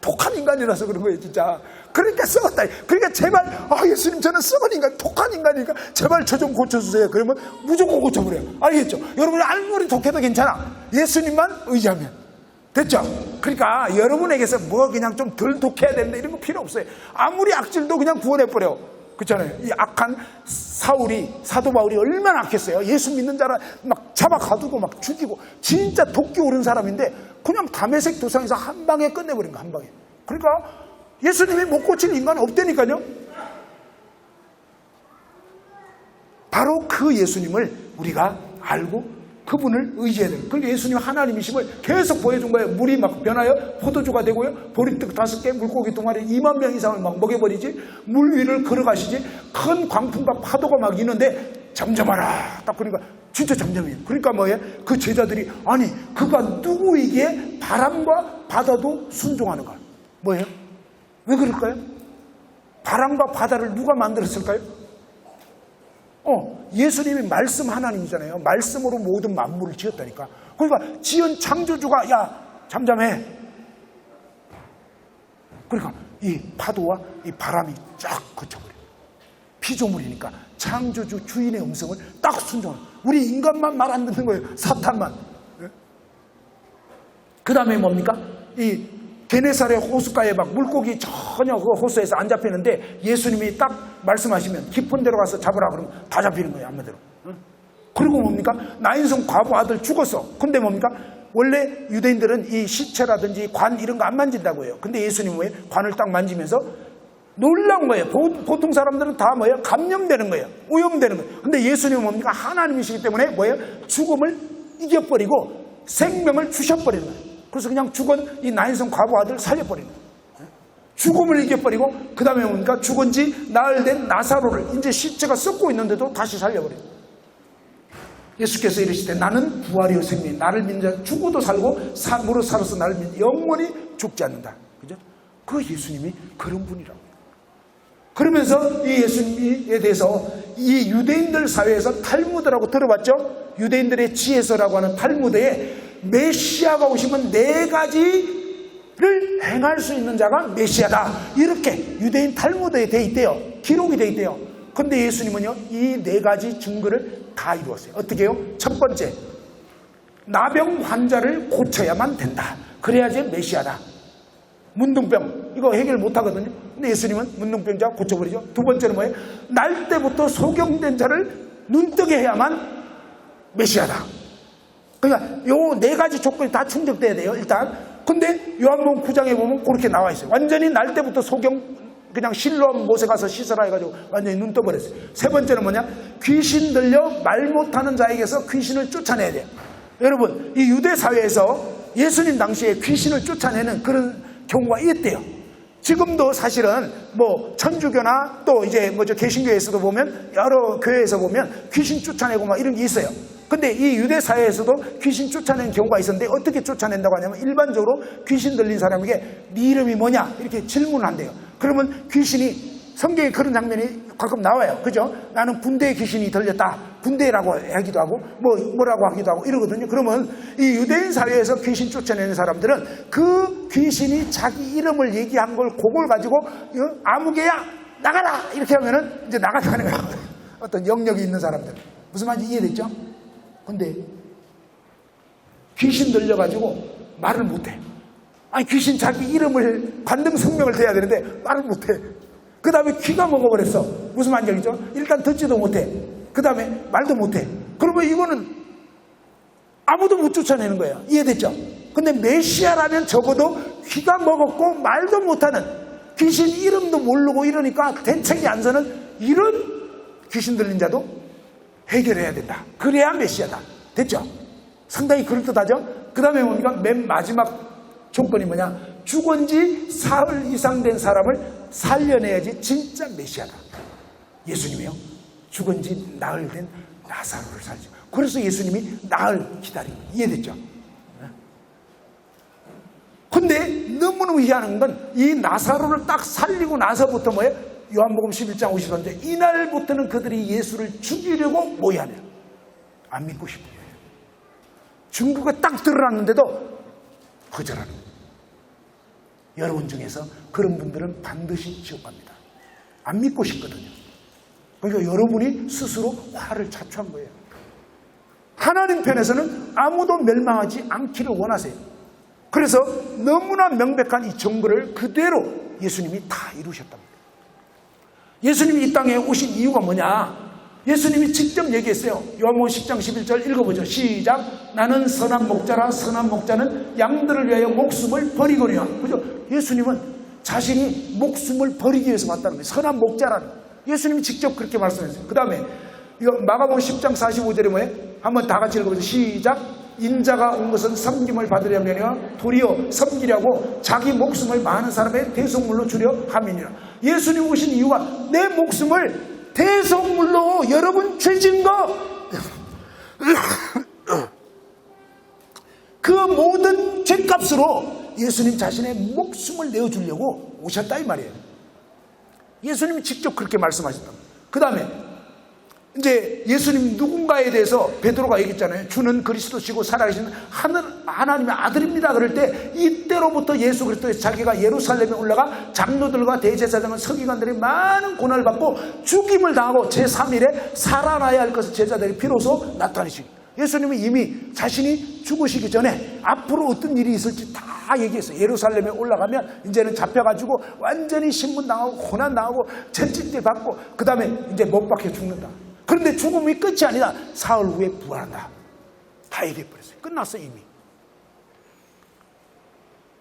독한 인간이라서 그런 거예요, 진짜. 그러니까 썩었다. 그러니까 제발, 예수님 저는 썩은 인간, 독한 인간이니까 제발 저 좀 고쳐주세요. 그러면 무조건 고쳐버려요. 알겠죠? 여러분이 아무리 독해도 괜찮아. 예수님만 의지하면. 됐죠? 그러니까 여러분에게서 뭐 그냥 좀 덜 독해야 된다 이런 거 필요 없어요. 아무리 악질도 그냥 구원해버려. 그렇잖아요. 이 악한 사도 바울이 얼마나 악했어요. 예수 믿는 자를 막 잡아 가두고 막 죽이고 진짜 독기 오른 사람인데 그냥 다메섹 도상에서 한 방에 끝내버린 거, 한 방에. 그러니까 예수님이 못 고치는 인간은 없다니까요. 바로 그 예수님을 우리가 알고 그분을 의지해야 돼요. 그러니까 예수님 하나님이심을 계속 보여준 거예요. 물이 막 변하여 포도주가 되고요. 보리떡 5개, 물고기 2마리 2만 명 이상을 막 먹여버리지. 물 위를 걸어가시지. 큰 광풍과 파도가 막 있는데 잠잠하라. 딱 그러니까 진짜 잠잠해요. 그러니까 뭐예요? 그 제자들이 아니 그가 누구에게 바람과 바다도 순종하는가? 뭐예요? 왜 그럴까요? 바람과 바다를 누가 만들었을까요? 예수님이 말씀 하나님이잖아요. 말씀으로 모든 만물을 지었다니까. 그러니까 지은 창조주가 야 잠잠해. 그러니까 이 파도와 이 바람이 쫙 거쳐버려요. 피조물이니까 창조주 주인의 음성을 딱 순종하는. 우리 인간만 말 안 듣는 거예요. 사탄만. 그 다음에 뭡니까? 이 게네사렛 호숫가에 막 물고기 전혀 그 호수에서 안 잡히는데 예수님이 딱 말씀하시면 깊은 데로 가서 잡으라 그러면 다 잡히는 거예요, 한마디로. 그리고 뭡니까? 나인성 과부 아들 죽었어. 근데 뭡니까? 원래 유대인들은 이 시체라든지 관 이런 거 안 만진다고 해요. 근데 예수님은 왜 관을 딱 만지면서 놀라운 거예요. 보통 사람들은 다 뭐예요? 감염되는 거예요. 오염되는 거예요. 근데 예수님은 뭡니까? 하나님이시기 때문에 뭐예요? 죽음을 이겨버리고 생명을 주셔버리는 거예요. 그래서 그냥 죽은 이 나인성 과부 아들 살려버리는 거예요. 죽음을 이겨버리고 그 다음에 뭡니까? 죽은 지 나흘 된 나사로를 이제 시체가 썩고 있는데도 다시 살려버려요. 예수께서 이르시되 나는 부활이요 생명, 나를 믿는 자 죽어도 살고 무릇 살아서 나를 믿는 영원히 죽지 않는다. 그죠? 그 예수님이 그런 분이라고. 그러면서 이 예수님에 대해서 이 유대인들 사회에서 탈무드라고 들어봤죠? 유대인들의 지혜서라고 하는 탈무드에 메시아가 오시면 4가지를 행할 수 있는 자가 메시아다. 이렇게 유대인 탈무드에 돼 있대요. 기록이 돼 있대요. 근데 예수님은요, 이 4가지 증거를 다 이루었어요. 어떻게 해요? 첫 번째, 나병 환자를 고쳐야만 된다. 그래야지 메시아다. 문둥병, 이거 해결 못 하거든요. 근데 예수님은 문둥병자 고쳐버리죠. 두 번째는 뭐예요? 날 때부터 소경된 자를 눈뜨게 해야만 메시아다. 그러니까 요 4가지 조건이 다 충족돼야 돼요, 일단. 근데 요한복음 9장에 보면 그렇게 나와 있어요. 완전히 날 때부터 그냥 실로암 못에 가서 씻으라 해가지고 완전히 눈 떠버렸어요. 세 번째는 뭐냐? 귀신 들려 말 못하는 자에게서 귀신을 쫓아내야 돼요. 여러분, 이 유대 사회에서 예수님 당시에 귀신을 쫓아내는 그런 경우가 있대요. 지금도 사실은 뭐 천주교나 또 이제 뭐죠 개신교에서도 보면 여러 교회에서 보면 귀신 쫓아내고 막 이런 게 있어요. 근데 이 유대 사회에서도 귀신 쫓아내는 경우가 있었는데 어떻게 쫓아낸다고 하냐면 일반적으로 귀신 들린 사람에게 네 이름이 뭐냐 이렇게 질문을 한대요. 그러면 귀신이 성경에 그런 장면이 가끔 나와요. 그죠? 나는 군대에 귀신이 들렸다. 군대라고 하기도 하고 뭐라고 하기도 하고 이러거든요. 그러면 이 유대인 사회에서 귀신 쫓아내는 사람들은 그 귀신이 자기 이름을 얘기한 걸 그걸 가지고 아무개야 나가라 이렇게 하면은 이제 나가는 거예요. 어떤 영역이 있는 사람들. 무슨 말인지 이해됐죠? 근데 귀신 들려가지고 말을 못해. 아니 귀신 자기 이름을 관등 성명을 대야 되는데 말을 못해. 그 다음에 귀가 먹어버렸어. 무슨 말인지 알겠죠? 일단 듣지도 못해. 그 다음에 말도 못해. 그러면 이거는 아무도 못 쫓아내는 거예요. 이해됐죠? 근데 메시아라면 적어도 귀가 먹었고 말도 못하는 귀신 이름도 모르고 이러니까 대책이 안 서는 이런 귀신 들린 자도 해결해야 된다. 그래야 메시아다. 됐죠? 상당히 그럴듯하죠? 그 다음에 뭡니까? 맨 마지막 조건이 뭐냐? 죽은 지 사흘 이상 된 사람을 살려내야지 진짜 메시아다. 예수님이요. 죽은 지 나흘 된 나사로를 살죠. 그래서 예수님이 나흘 기다리고. 이해됐죠? 근데 너무너무 희한한 건 이 나사로를 딱 살리고 나서부터 뭐예요? 요한복음 11장 50절인데 이날부터는 그들이 예수를 죽이려고 모여하네요. 안 믿고 싶은 거예요. 증거가 딱 드러났는데도 거절하는 거예요. 여러분 중에서 그런 분들은 반드시 지옥 갑니다. 안 믿고 싶거든요. 그러니까 여러분이 스스로 화를 자초한 거예요. 하나님 편에서는 아무도 멸망하지 않기를 원하세요. 그래서 너무나 명백한 이 증거를 그대로 예수님이 다 이루셨답니다. 예수님이 이 땅에 오신 이유가 뭐냐? 예수님이 직접 얘기했어요. 요한복음 10장 11절 읽어보죠. 시작. 나는 선한 목자라 선한 목자는 양들을 위하여 목숨을 버리거니와. 그죠? 예수님은 자신이 목숨을 버리기 위해서 왔다는 거예요. 선한 목자라는 거예요. 예수님이 직접 그렇게 말씀했어요. 그 다음에 이거 마가복음 10장 45절에 뭐예요? 한번 다 같이 읽어보죠. 시작. 인자가 온 것은 섬김을 받으려면요 도리어 섬기려고 자기 목숨을 많은 사람의 대속물로 주려 함이니라. 예수님 오신 이유가 내 목숨을 대속물로 여러분 죄진 거 그 모든 죄값으로 예수님 자신의 목숨을 내어주려고 오셨다 이 말이에요. 예수님이 직접 그렇게 말씀하셨다. 그 다음에 이제 예수님 누군가에 대해서 베드로가 얘기했잖아요. 주는 그리스도시고 살아계신 하나님의 아들입니다. 그럴 때 이때로부터 예수 그리스도의 자기가 예루살렘에 올라가 장로들과 대제사장과 서기관들이 많은 고난을 받고 죽임을 당하고 제3일에 살아나야 할 것을 제자들이 비로소 나타내시고 예수님은 이미 자신이 죽으시기 전에 앞으로 어떤 일이 있을지 다 얘기했어요. 예루살렘에 올라가면 이제는 잡혀가지고 완전히 신문당하고 고난당하고 채찍질 받고 그 다음에 이제 못 박혀 죽는다. 그런데 죽음이 끝이 아니라 사흘 후에 부활한다. 다 얘기해버렸어요. 끝났어 이미.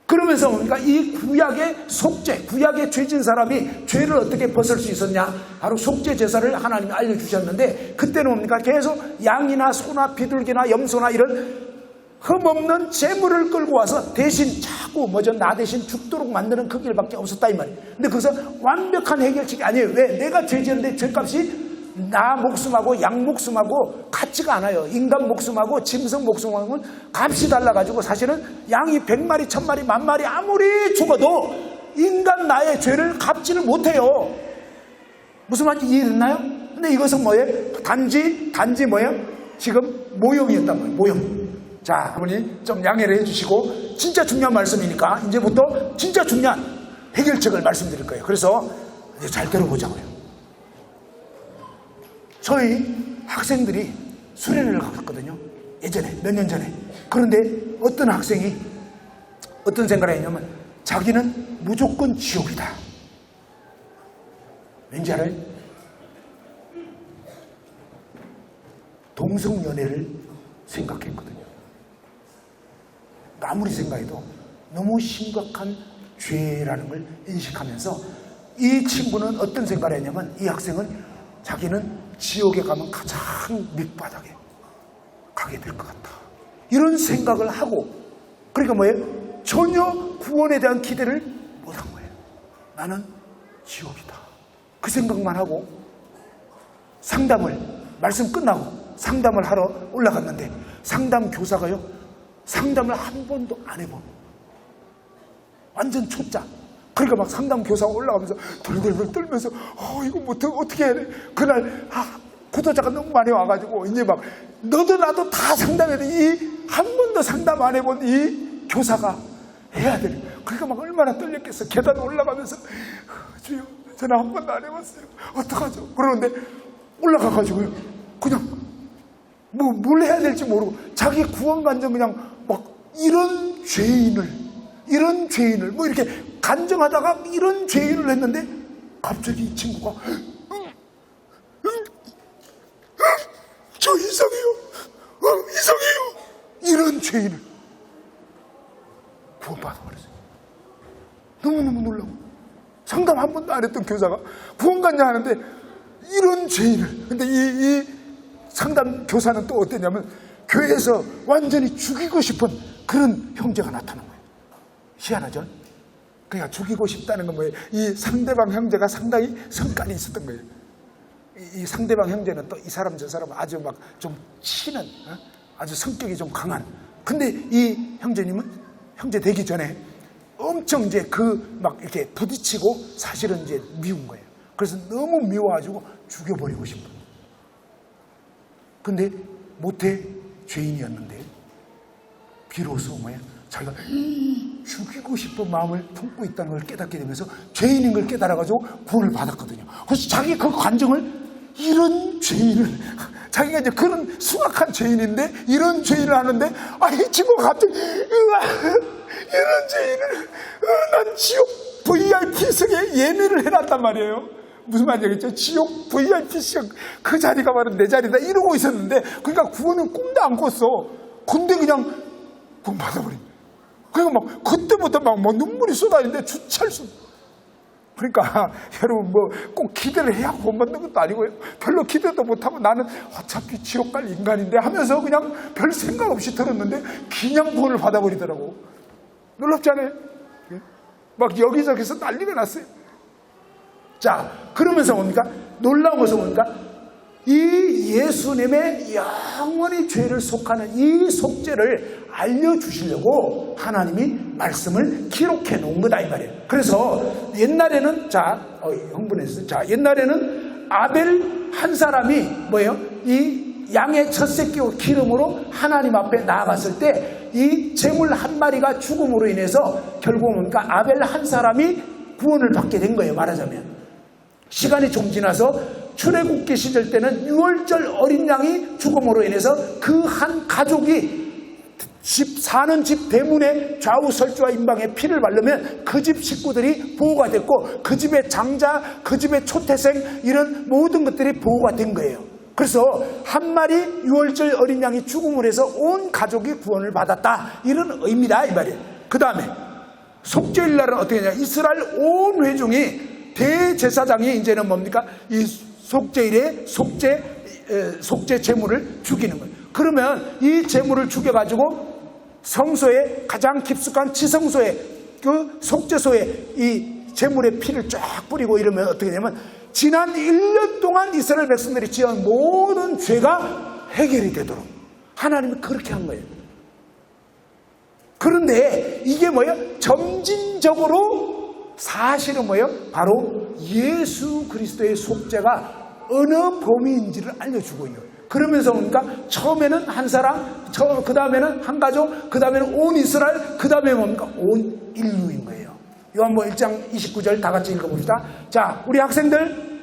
그러면서 뭡니까? 이 구약의 속죄, 구약의 죄진 사람이 죄를 어떻게 벗을 수 있었냐? 바로 속죄 제사를 하나님이 알려주셨는데, 그때는 뭡니까? 계속 양이나 소나 비둘기나 염소나 이런 흠없는 재물을 끌고 와서 대신 자꾸 나 대신 죽도록 만드는 그 길밖에 없었다 이 말이에요. 근데 그것은 완벽한 해결책이 아니에요. 왜? 내가 죄 지었는데 죄값이 나 목숨하고 양 목숨하고 같지가 않아요. 인간 목숨하고 짐승 목숨하고는 값이 달라가지고 사실은 양이 100마리, 1000마리, 10,000마리 아무리 죽어도 인간 나의 죄를 갚지를 못해요. 무슨 말인지 이해됐나요? 근데 이것은 뭐예요? 단지 뭐예요? 지금 모형이었단 말이에요. 모형. 자, 어머니 좀 양해를 해주시고, 진짜 중요한 말씀이니까 이제부터 진짜 중요한 해결책을 말씀드릴 거예요. 그래서 이제 잘 들어보자고요. 저희 학생들이 수련회를 갔거든요. 예전에, 몇 년 전에. 그런데 어떤 학생이 어떤 생각을 했냐면 자기는 무조건 지옥이다. 왠지 알아요? 동성연애를 생각했거든요. 아무리 생각해도 너무 심각한 죄라는 걸 인식하면서 이 친구는 어떤 생각을 했냐면, 이 학생은 자기는 지옥에 가면 가장 밑바닥에 가게 될 것 같다, 이런 생각을 하고, 그러니까 뭐예요? 전혀 구원에 대한 기대를 못한 거예요. 나는 지옥이다, 그 생각만 하고 말씀 끝나고 상담을 하러 올라갔는데, 상담 교사가요, 상담을 한 번도 안 해본 완전 초짜. 그러니까 막 상담 교사가 올라가면서 덜덜덜 떨면서 이거 뭐 어떻게 해야 돼? 그날 구독자가 너무 많이 와가지고 이제 막 너도 나도 다 상담해야 돼. 이 한 번도 상담 안 해본 이 교사가 해야 돼. 그러니까 막 얼마나 떨렸겠어. 계단 올라가면서 주여, 저는 한 번도 안 해봤어요. 어떡하죠? 그러는데 올라가가지고요, 그냥 뭘 해야 될지 모르고 자기 구원관정 그냥 막 이런 죄인을 뭐 이렇게 간증하다가 이런 죄인을 했는데, 갑자기 이 친구가 저 이상해요, 이상해요, 이런 죄인을 구원받아버렸어요. 너무너무 놀라고, 상담 한 번도 안 했던 교사가 구원받냐 하는데 이런 죄인을. 근데 이 상담 교사는 또 어땠냐면, 교회에서 완전히 죽이고 싶은 그런 형제가 나타난 거예요. 희한하죠? 그러니까 죽이고 싶다는 건 뭐예요? 이 상대방 형제가 상당히 성깔이 있었던 거예요. 이 상대방 형제는 또 이 사람 저 사람 아주 막 좀 치는, 아주 성격이 좀 강한. 근데 이 형제님은 형제 되기 전에 엄청 이제 막 이렇게 부딪히고 사실은 이제 미운 거예요. 그래서 너무 미워가지고 죽여버리고 싶은. 근데 모태 죄인이었는데 비로소 뭐야? 자기가 죽이고 싶은 마음을 품고 있다는 걸 깨닫게 되면서 죄인인 걸 깨달아가지고 구원을 받았거든요. 그래서 자기 그 관정을, 이런 죄인을, 자기가 이제 그런 수악한 죄인인데 이런 죄인을 하는데, 이 친구가 갑자기 이런 죄인을 난 지옥 VIP석에 예매를 해놨단 말이에요. 무슨 말이겠죠? 지옥 VIP석 그 자리가 바로 내 자리다 이러고 있었는데, 그러니까 구원은 꿈도 안 꿨어. 근데 그냥 구원 받아버린. 그러니까 막 그때부터 막 눈물이 쏟아지는데 주체할 수. 그러니까 여러분 꼭 기대를 해야 구원받는 것도 아니고요. 별로 기대도 못하고 나는 어차피 지옥 갈 인간인데 하면서 그냥 별 생각 없이 들었는데 그냥 구원을 받아버리더라고. 놀랍지 않아요? 막 여기저기서 난리가 났어요. 자, 그러면서 뭡니까? 놀라운 것은 뭡니까? 이 예수님의 영원히 죄를 속하는 이 속죄를 알려주시려고 하나님이 말씀을 기록해 놓은 거다 이 말이에요. 그래서 옛날에는 옛날에는 아벨 한 사람이 뭐예요? 이 양의 첫 새끼 기름으로 하나님 앞에 나아갔을 때 이 제물 한 마리가 죽음으로 인해서 결국 뭡니까? 아벨 한 사람이 구원을 받게 된 거예요, 말하자면. 시간이 좀 지나서 출애굽기 시절 때는 유월절 어린 양이 죽음으로 인해서 그 한 가족이 사는 집 대문에 좌우설주와 임방에 피를 바르면 그 집 식구들이 보호가 됐고, 그 집의 장자, 그 집의 초태생, 이런 모든 것들이 보호가 된 거예요. 그래서 한 마리 유월절 어린 양이 죽음으로 해서 온 가족이 구원을 받았다, 이런 의미다 이 말이에요. 그 다음에 속죄일 날은 어떻게 하냐? 이스라엘 온 회중이 대제사장이 이제는 뭡니까? 이 속죄일에 속죄 제물을 죽이는 거예요. 그러면 이 제물을 죽여가지고 성소에 가장 깊숙한 지성소에 그 속죄소에 이 제물의 피를 쫙 뿌리고 이러면 어떻게 되냐면 지난 1년 동안 이스라엘 백성들이 지은 모든 죄가 해결이 되도록 하나님이 그렇게 한 거예요. 그런데 이게 뭐예요? 점진적으로 사실은 뭐예요? 바로 예수 그리스도의 속죄가 어느 범위인지를 알려주고 있는 거예요. 그러면서 뭡니까? 처음에는 한 사람, 그 다음에는 한 가족, 그 다음에는 온 이스라엘, 그 다음에 뭡니까? 온 인류인 거예요. 요한복음 1장 29절 다 같이 읽어봅시다. 자, 우리 학생들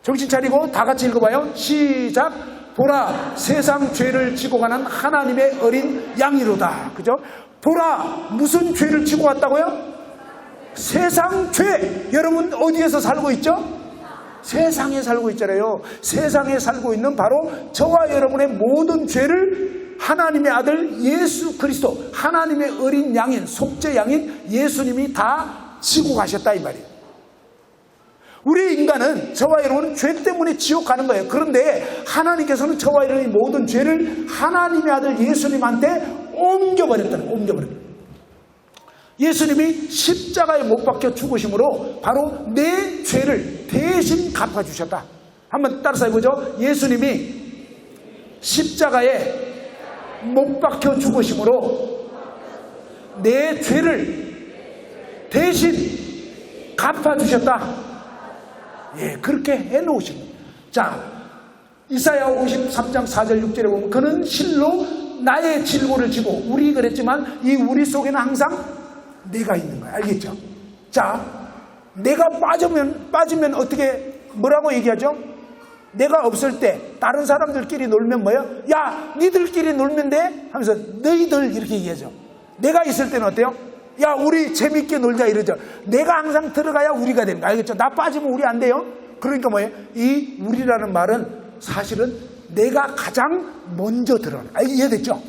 정신 차리고 다 같이 읽어봐요. 시작. 보라, 세상 죄를 지고 가는 하나님의 어린 양이로다. 그죠? 보라, 무슨 죄를 지고 갔다고요? 세상 죄. 여러분 어디에서 살고 있죠? 세상에 살고 있잖아요. 세상에 살고 있는 바로 저와 여러분의 모든 죄를 하나님의 아들 예수 그리스도, 하나님의 어린 양인, 속죄 양인 예수님이 다 지고 가셨다 이 말이에요. 우리 인간은, 저와 여러분은 죄 때문에 지옥 가는 거예요. 그런데 하나님께서는 저와 여러분의 모든 죄를 하나님의 아들 예수님한테 옮겨버렸다는 거예요. 옮겨버렸다. 예수님이 십자가에 못 박혀 죽으심으로 바로 내 죄를 대신 갚아주셨다. 한번 따라서 해보죠. 예수님이 십자가에 못 박혀 죽으심으로 내 죄를 대신 갚아주셨다. 예, 그렇게 해놓으신 거예요. 자, 이사야 53장 4절 6절에 보면 그는 실로 나의 질고를 지고, 우리 그랬지만 이 우리 속에는 항상 내가 있는 거야. 알겠죠? 자, 내가 빠지면 어떻게, 뭐라고 얘기하죠? 내가 없을 때 다른 사람들끼리 놀면 뭐예요? 야, 니들끼리 놀면 돼? 하면서 너희들 이렇게 얘기하죠. 내가 있을 때는 어때요? 야, 우리 재밌게 놀자 이러죠. 내가 항상 들어가야 우리가 되는 거 알겠죠? 나 빠지면 우리 안 돼요? 그러니까 뭐예요? 이 우리라는 말은 사실은 내가 가장 먼저 들어가는, 이해됐죠?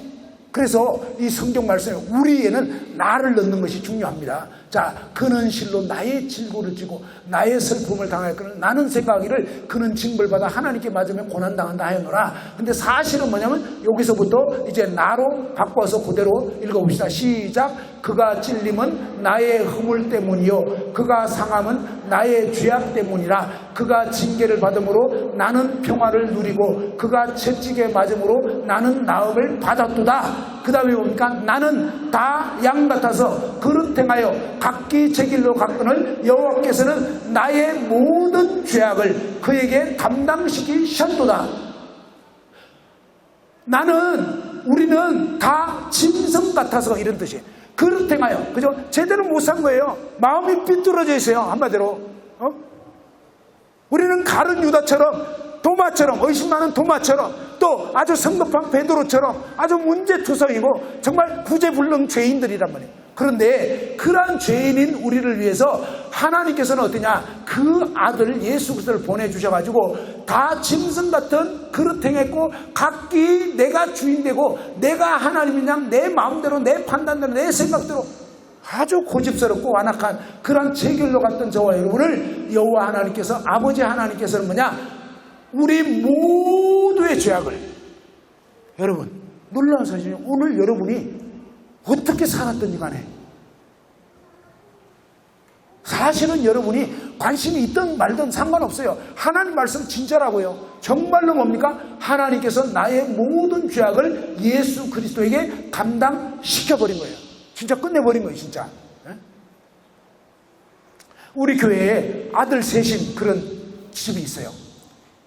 그래서 이 성경 말씀에 우리에는 나를 넣는 것이 중요합니다. 자, 그는 실로 나의 질고를 지고 나의 슬픔을 당할 거는 나는 생각하기를 그는 징벌받아 하나님께 맞으면 고난당한다 하였노라. 근데 사실은 뭐냐면 여기서부터 이제 나로 바꿔서 그대로 읽어봅시다. 시작. 그가 찔림은 나의 허물 때문이요 그가 상함은 나의 죄악 때문이라. 그가 징계를 받음으로 나는 평화를 누리고 그가 채찍에 맞음으로 나는 나음을 받았도다. 그 다음에 보니까 나는 다 양 같아서 그릇 행하여 각기 제 길로 갔거늘 여호와께서는 나의 모든 죄악을 그에게 감당시키셨도다. 우리는 다 짐승 같아서 이런 뜻이에요. 그릇 행하여, 그죠? 제대로 못 산 거예요. 마음이 삐뚤어져 있어요. 한마디로. 우리는 가룟 유다처럼, 도마처럼, 의심 많은 도마처럼, 또 아주 성급한 베드로처럼 아주 문제투성이고 정말 구제불능 죄인들이란 말이에요. 그런데 그러한 죄인인 우리를 위해서 하나님께서는 어떠냐? 그 아들 예수 그리스도를 보내주셔가지고 다 짐승 같은 그릇 행했고 각기 내가 주인되고 내가 하나님인 양 내 마음대로 내 판단대로 내 생각대로 아주 고집스럽고 완악한 그런 제길로 갔던 저와 여러분을 여호와 하나님께서, 아버지 하나님께서는 뭐냐? 우리 모두의 죄악을, 여러분 놀라운 사실은 오늘 여러분이 어떻게 살았든지 간에 사실은 여러분이 관심이 있든 말든 상관없어요. 하나님 말씀 진짜라고요. 정말로 뭡니까? 하나님께서 나의 모든 죄악을 예수 그리스도에게 감당시켜버린 거예요. 진짜 끝내버린 거예요. 진짜. 우리 교회에 아들 셋인 그런 집이 있어요.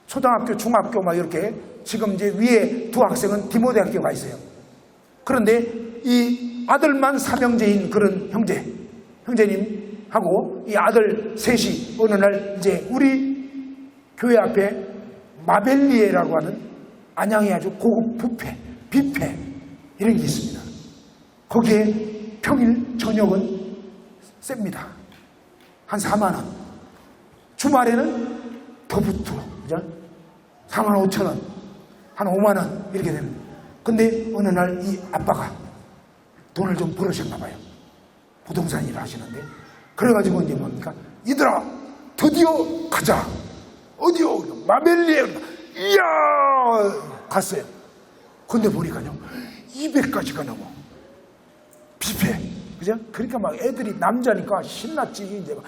초등학교, 중학교 막 이렇게. 지금 이제 위에 두 학생은 디모데학교 가 있어요. 그런데 이 아들만 삼형제인 그런 형제님하고 이 아들 셋이 어느 날 이제 우리 교회 앞에 마벨리에라고 하는 안양의 아주 고급 뷔페 이런 게 있습니다. 거기에 평일 저녁은 셉니다. 한 4만 원. 주말에는 더 붙어. 그죠? 4만 5천 원, 한 5만 원 이렇게 되는. 근데 어느 날 이 아빠가 돈을 좀 벌으셨나 봐요. 부동산 일을 하시는데, 그래가지고 이제 뭡니까? 이들아, 드디어 가자. 어디요? 마벨리에. 이야! 갔어요. 근데 보니까요, 200가지가 넘어. 뷔페. 그죠? 그러니까 막 애들이 남자니까 신났지. 이제 막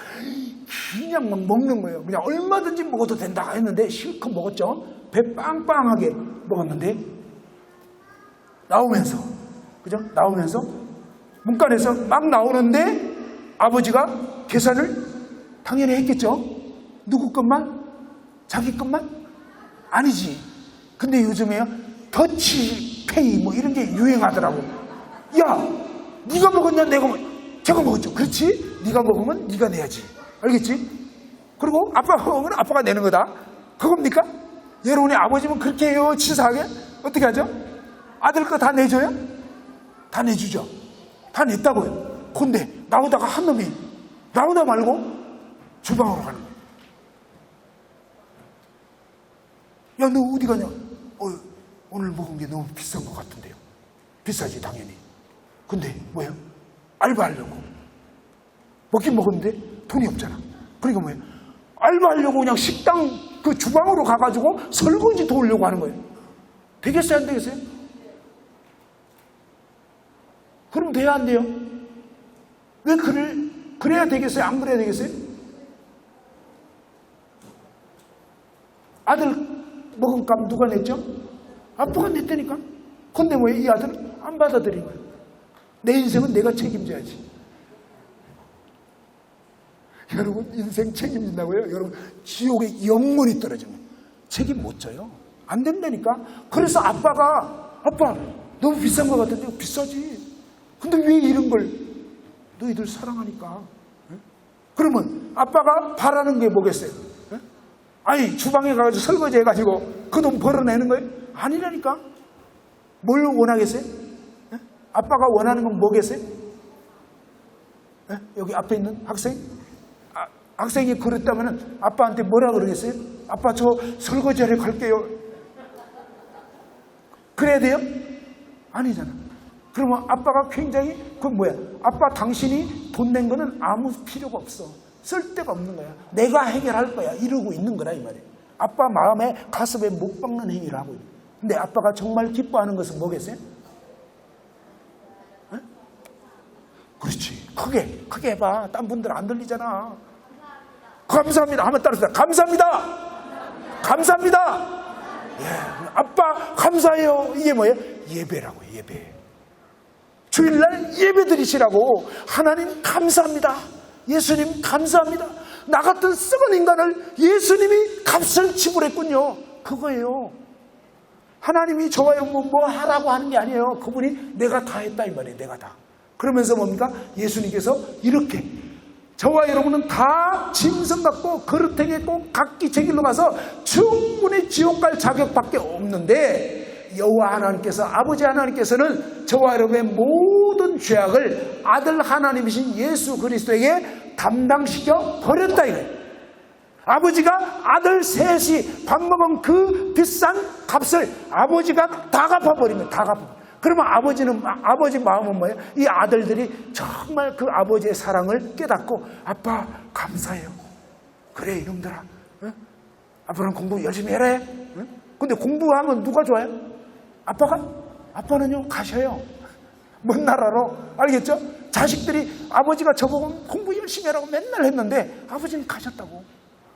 그냥 막 먹는 거예요. 그냥 얼마든지 먹어도 된다 했는데 실컷 먹었죠. 배 빵빵하게 먹었는데, 나오면서, 그죠? 나오면서 문간에서 막 나오는데 아버지가 계산을 당연히 했겠죠. 누구 것만? 자기 것만? 아니지. 근데 요즘에요, 더치페이 뭐 이런 게 유행하더라고. 야, 네가 먹었냐? 내가 제가 먹었죠. 그렇지? 네가 먹으면 네가 내야지. 알겠지? 그리고 아빠가 먹으면 아빠가 내는 거다. 그겁니까? 여러분의 아버지면 그렇게 해요? 치사하게? 어떻게 하죠? 아들 거 다 내줘요? 다 내주죠. 다 냈다고요. 근데 나오다가 한 놈이 나오다 말고 주방으로 가는 거예요. 야, 너 어디 가냐? 오늘 먹은 게 너무 비싼 것 같은데요. 비싸지 당연히. 근데 뭐예요? 알바하려고. 먹긴 먹었는데 돈이 없잖아. 그러니까 뭐예요? 알바하려고 그냥 식당 그 주방으로 가가지고 설거지 도우려고 하는 거예요. 되겠어요? 안 되겠어요? 그럼 돼야 안 돼요? 왜 그래야 되겠어요? 안 그래야 되겠어요? 아들 먹은 값 누가 냈죠? 아빠가 냈다니까. 근데 왜 이 아들은 안 받아들인 거예요? 내 인생은 내가 책임져야지. 여러분, 인생 책임진다고요? 여러분, 지옥에 영원히 떨어지면 책임 못 져요. 안 된다니까. 그래서 아빠 너무 비싼 것 같은데. 비싸지. 근데 왜 이런 걸? 너희들 사랑하니까. 그러면 아빠가 바라는 게 뭐겠어요? 아니, 주방에 가서 설거지 해가지고 그 돈 벌어내는 거예요? 아니라니까. 뭘 원하겠어요? 아빠가 원하는 건 뭐겠어요? 여기 앞에 있는 학생? 학생이 그랬다면 아빠한테 뭐라 그러겠어요? 아빠 저 설거지하러 갈게요. 그래야 돼요? 아니잖아. 그러면 아빠가 굉장히, 그건 뭐야? 아빠 당신이 돈 낸 거는 아무 필요가 없어. 쓸 데가 없는 거야. 내가 해결할 거야. 이러고 있는 거라 이 말이에요. 아빠 마음에 가슴에 못 박는 행위를 하고 있는. 근데 아빠가 정말 기뻐하는 것은 뭐겠어요? 에? 그렇지. 크게 해봐. 딴 분들 안 들리잖아. 감사합니다 하면 따라서 감사합니다. 예, 아빠 감사해요. 이게 뭐예요? 예배라고. 예배. 주일날 예배 드리시라고. 하나님 감사합니다. 예수님 감사합니다. 나 같은 썩은 인간을 예수님이 값을 지불했군요. 그거예요. 하나님이 저와 뭐 하라고 하는 게 아니에요. 그분이 내가 다 했다 이 말이에요. 내가 다. 그러면서 뭡니까? 예수님께서 이렇게 저와 여러분은 다 짐승 같고 그릇탱이 꼭 각기 제 길로 가서 충분히 지옥 갈 자격밖에 없는데, 여호와 하나님께서, 아버지 하나님께서는 저와 여러분의 모든 죄악을 아들 하나님이신 예수 그리스도에게 담당시켜 버렸다 이거예요. 아버지가 아들 셋이 밥 먹은 그 비싼 값을 아버지가 다 갚아버리면 다 갚아버려요. 그러면 아버지 마음은 뭐예요? 이 아들들이 정말 그 아버지의 사랑을 깨닫고, 아빠 감사해요. 그래 이놈들아, 응? 앞으로는 공부 열심히 해라. 응? 근데 공부하면 누가 좋아요? 아빠는요 가셔요. 먼 나라로. 알겠죠? 자식들이 아버지가 저보고 공부 열심히 하라고 맨날 했는데 아버지는 가셨다고.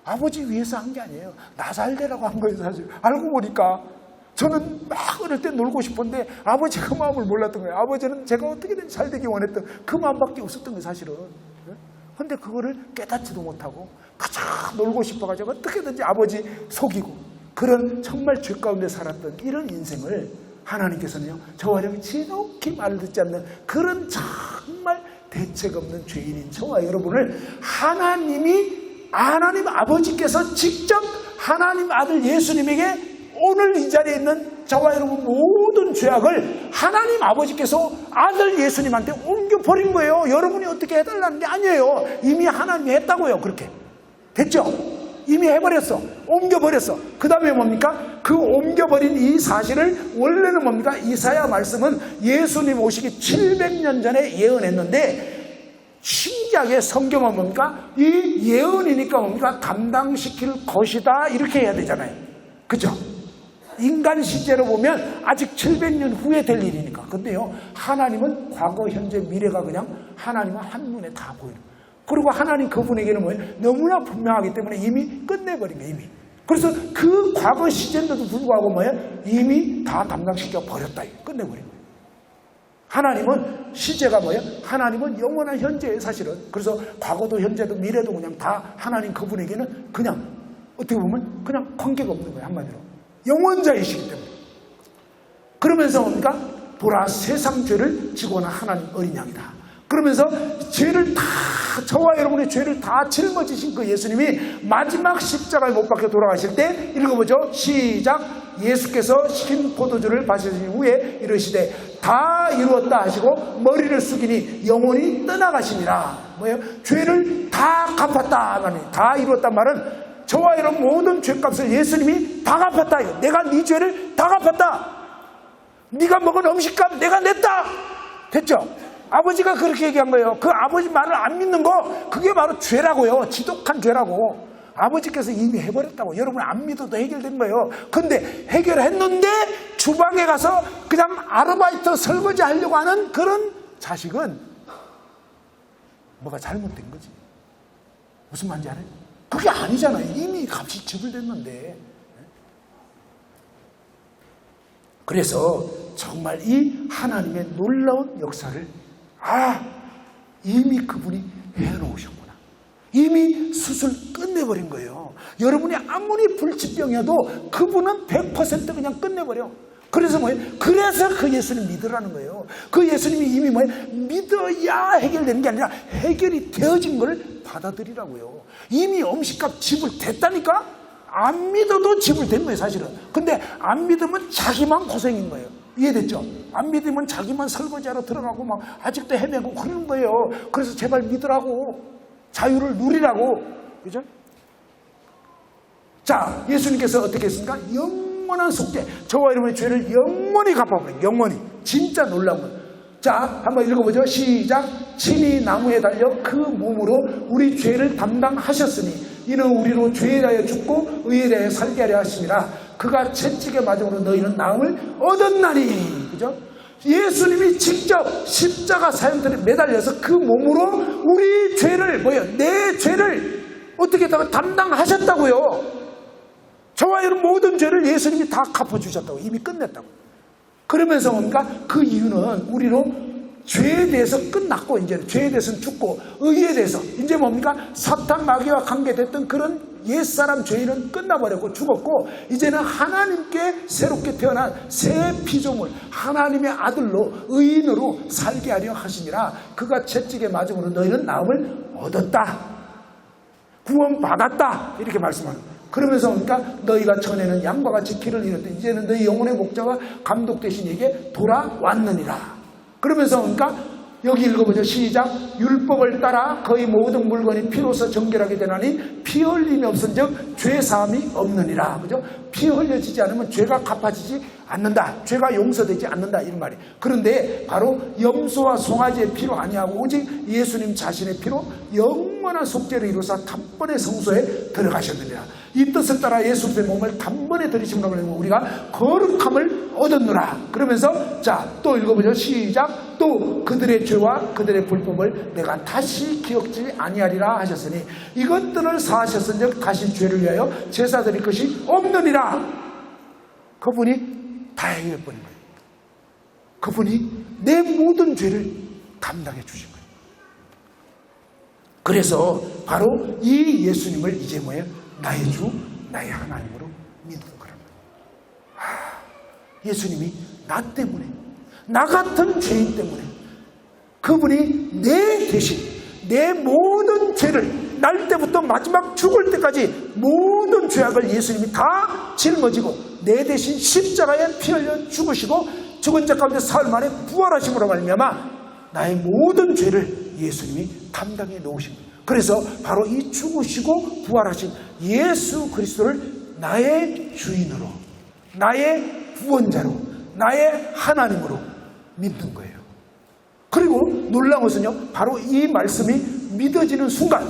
아버지 위해서 한 게 아니에요. 나 잘 되라고 한 거예요 사실. 알고 보니까 저는 막 어릴 때 놀고 싶은데 아버지 그 마음을 몰랐던 거예요. 아버지는 제가 어떻게든 잘 되기 원했던 그 마음밖에 없었던 거예요 사실은. 그런데 그거를 깨닫지도 못하고 가장 놀고 싶어가지고 어떻게든지 아버지 속이고, 그런 정말 죄 가운데 살았던 이런 인생을 하나님께서는요, 저와 여러분이 지독히 말을 듣지 않는 그런 정말 대책 없는 죄인인 저와 여러분을 하나님 아버지께서 직접 하나님 아들 예수님에게 오늘 이 자리에 있는 저와 여러분 모든 죄악을 하나님 아버지께서 아들 예수님한테 옮겨버린 거예요. 여러분이 어떻게 해달라는 게 아니에요. 이미 하나님이 했다고요. 그렇게 됐죠? 이미 해버렸어. 옮겨버렸어. 그 다음에 뭡니까? 그 옮겨버린 이 사실을 원래는 뭡니까? 이사야 말씀은 예수님 오시기 700년 전에 예언했는데 신기하게 성경은 뭡니까? 이 예언이니까 뭡니까? 감당시킬 것이다 이렇게 해야 되잖아요. 그죠? 인간 시제로 보면 아직 700년 후에 될 일이니까. 근데요, 하나님은 과거, 현재, 미래가 그냥 하나님은 한눈에 다 보이는 거예요. 그리고 하나님 그분에게는 뭐예요? 너무나 분명하기 때문에 이미 끝내버린 거예요, 이미. 그래서 그 과거 시제인데도 불구하고 뭐예요? 이미 다 감당시켜 버렸다. 끝내버린 거예요. 하나님은 시제가 뭐예요? 하나님은 영원한 현재예요, 사실은. 그래서 과거도 현재도 미래도 그냥 다 하나님 그분에게는 그냥 어떻게 보면 그냥 관계가 없는 거예요, 한마디로. 영원자이시기 때문에. 그러면서 뭡니까? 보라, 세상 죄를 지고 난 하나님 어린 양이다. 그러면서 죄를 다, 저와 여러분의 죄를 다 짊어지신 그 예수님이 마지막 십자가에 못 박혀 돌아가실 때 읽어보죠. 시작. 예수께서 흰 포도주를 마시신 후에 이르시되 다 이루었다 하시고 머리를 숙이니 영혼이 떠나가시니라. 뭐예요? 죄를 다 갚았다. 다 이루었단 말은 저와 여러분 모든 죄값을 예수님이 다 갚았다. 내가 네 죄를 다 갚았다. 네가 먹은 음식값 내가 냈다. 됐죠? 아버지가 그렇게 얘기한 거예요. 그 아버지 말을 안 믿는 거, 그게 바로 죄라고요. 지독한 죄라고. 아버지께서 이미 해버렸다고. 여러분 안 믿어도 해결된 거예요. 근데 해결했는데 주방에 가서 그냥 아르바이트 설거지 하려고 하는 그런 자식은 뭐가 잘못된 거지. 무슨 말인지 알아요? 그게 아니잖아요. 이미 값이 지불됐는데. 그래서 정말 이 하나님의 놀라운 역사를 이미 그분이 해놓으셨구나. 이미 수술 끝내버린 거예요. 여러분이 아무리 불치병이어도 그분은 100% 그냥 끝내버려. 그래서 뭐예요? 그래서 그 예수님 믿으라는 거예요. 그 예수님이 이미 뭐예요? 믿어야 해결되는 게 아니라 해결이 되어진 걸 받아들이라고요. 이미 음식값 지불됐다니까? 안 믿어도 지불된 거예요, 사실은. 근데 안 믿으면 자기만 고생인 거예요. 이해됐죠? 안 믿으면 자기만 설거지하러 들어가고 막 아직도 헤매고 그러는 거예요. 그래서 제발 믿으라고. 자유를 누리라고. 그죠? 자, 예수님께서 어떻게 했습니까? 영원한 속죄. 저와 여러분의 죄를 영원히 갚아버려요. 영원히. 진짜 놀라운 거예요. 자, 한번 읽어보죠. 시작. 친히 나무에 달려 그 몸으로 우리 죄를 담당하셨으니 이는 우리로 죄에 대하여 죽고 의에 대하여 살게 하려 하심이라. 그가 채찍에 맞음으로 너희는 나음을 얻었나니. 그죠? 예수님이 직접 십자가 사형틀에 매달려서 그 몸으로 우리 죄를 내 죄를 어떻게 담당하셨다고요. 저와 여러분 모든 죄를 예수님이 다 갚아주셨다고. 이미 끝냈다고. 그러면서 뭡니까? 그 이유는 우리로 죄에 대해서 끝났고, 이제 죄에 대해서는 죽고, 의에 대해서 이제 뭡니까? 사탄 마귀와 관계됐던 그런 옛사람 죄인은 끝나버렸고 죽었고, 이제는 하나님께 새롭게 태어난 새 피조물, 하나님의 아들로 의인으로 살게 하려 하시니라. 그가 채찍에 맞음으로 너희는 나음을 얻었다, 구원받았다, 이렇게 말씀하는 거예요. 그러면서 뭡니까? 너희가 전에는 양과 같이 길을 잃었더니 이제는 너희 영혼의 목자와 감독 되신 이에게 돌아왔느니라. 그러면서 뭡니까? 여기 읽어보죠. 시작. 율법을 따라 거의 모든 물건이 피로서 정결하게 되나니 피 흘림이 없은즉 죄 사함이 없느니라. 그죠? 피 흘려지지 않으면 죄가 갚아지지 않는다. 죄가 용서되지 않는다, 이런 말이에요. 그런데 바로 염소와 송아지의 피로 아니하고 오직 예수님 자신의 피로 영원한 속죄를 이루사 단번에 성소에 들어가셨느니라. 이 뜻을 따라 예수의 몸을 단번에 들이심으로 우리가 거룩함을 얻었노라. 그러면서 자, 또 읽어보죠. 시작. 또 그들의 죄와 그들의 불법을 내가 다시 기억지 아니하리라 하셨으니 이것들을 사하셨은즉 다시 죄를 위하여 제사 드릴 것이 없느니라. 그분이 다 해결해버린 거예요. 그분이 내 모든 죄를 담당해 주신 거예요. 그래서 바로 이 예수님을 이제 뭐예요? 나의 주, 나의 하나님으로 믿는 거란 말이에요. 예수님이 나 때문에, 나 같은 죄인 때문에 그분이 내 대신 내 모든 죄를 날 때부터 마지막 죽을 때까지 모든 죄악을 예수님이 다 짊어지고 내 대신 십자가에 피 흘려 죽으시고 죽은 자 가운데 사흘 만에 부활하심으로 말미암아 나의 모든 죄를 예수님이 담당해 놓으신 거예요. 그래서 바로 이 죽으시고 부활하신 예수 그리스도를 나의 주인으로, 나의 구원자로, 나의 하나님으로 믿는 거예요. 그리고 놀라운 것은요, 바로 이 말씀이 믿어지는 순간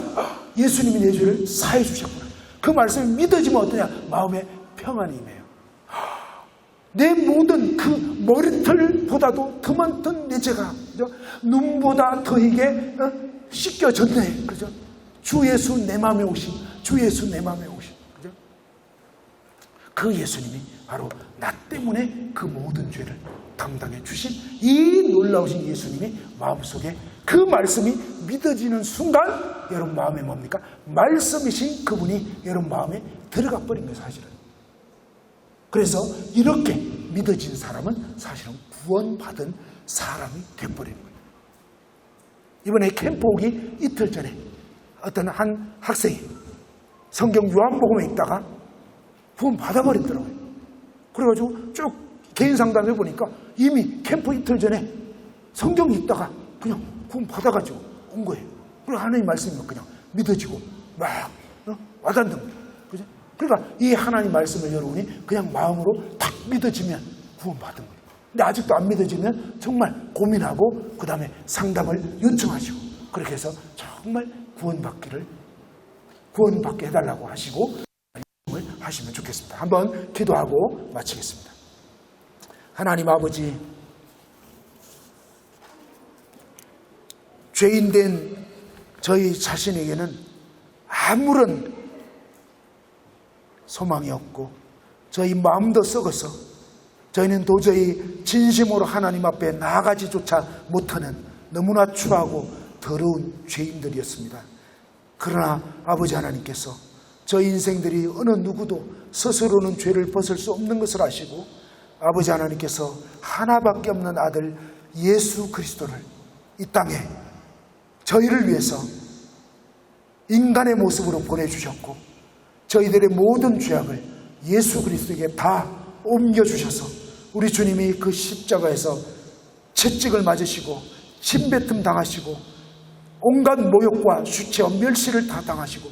예수님이 내 죄를 사해 주셨구나. 그 말씀이 믿어지면 어떠냐? 마음에 평안이 임해요. 내 모든 그 머리털보다도 더 많던 내 죄가 눈보다 더하게 씻겨졌네. 그죠? 주 예수 내 마음에 오신, 주 예수 내 마음에 오신. 그죠? 그 예수님이 바로 나 때문에 그 모든 죄를 감당해 주신 이 놀라우신 예수님이 마음속에 그 말씀이 믿어지는 순간 여러분 마음에 뭡니까? 말씀이신 그분이 여러분 마음에 들어가 버린 거예요, 사실은. 그래서 이렇게 믿어진 사람은 사실은 구원받은 사람이 되어버리는 거예요. 이번에 캠프 오기 이틀 전에 어떤 한 학생이 성경 요한복음에 있다가 구원 받아버리더라고요. 그래가지고 쭉 개인 상담해 보니까 이미 캠프 이틀 전에 성경이 있다가 그냥 구원 받아가지고 온 거예요. 그리고 하나님 말씀이 그냥 믿어지고 막 와닿는 거예요. 그죠? 그러니까 이 하나님 말씀을 여러분이 그냥 마음으로 딱 믿어지면 구원받은 거예요. 근데 아직도 안 믿어지면 정말 고민하고 그 다음에 상담을 요청하시고 그렇게 해서 정말 구원받게 해달라고 하시고 하시면 좋겠습니다. 한번 기도하고 마치겠습니다. 하나님 아버지, 죄인된 저희 자신에게는 아무런 소망이 없고 저희 마음도 썩어서 저희는 도저히 진심으로 하나님 앞에 나아가지조차 못하는 너무나 추하고 더러운 죄인들이었습니다. 그러나 아버지 하나님께서 저희 인생들이 어느 누구도 스스로는 죄를 벗을 수 없는 것을 아시고 아버지 하나님께서 하나밖에 없는 아들 예수 그리스도를 이 땅에 저희를 위해서 인간의 모습으로 보내주셨고 저희들의 모든 죄악을 예수 그리스도에게 다 옮겨주셔서 우리 주님이 그 십자가에서 채찍을 맞으시고 침뱉음 당하시고 온갖 모욕과 수치와 멸시를 다 당하시고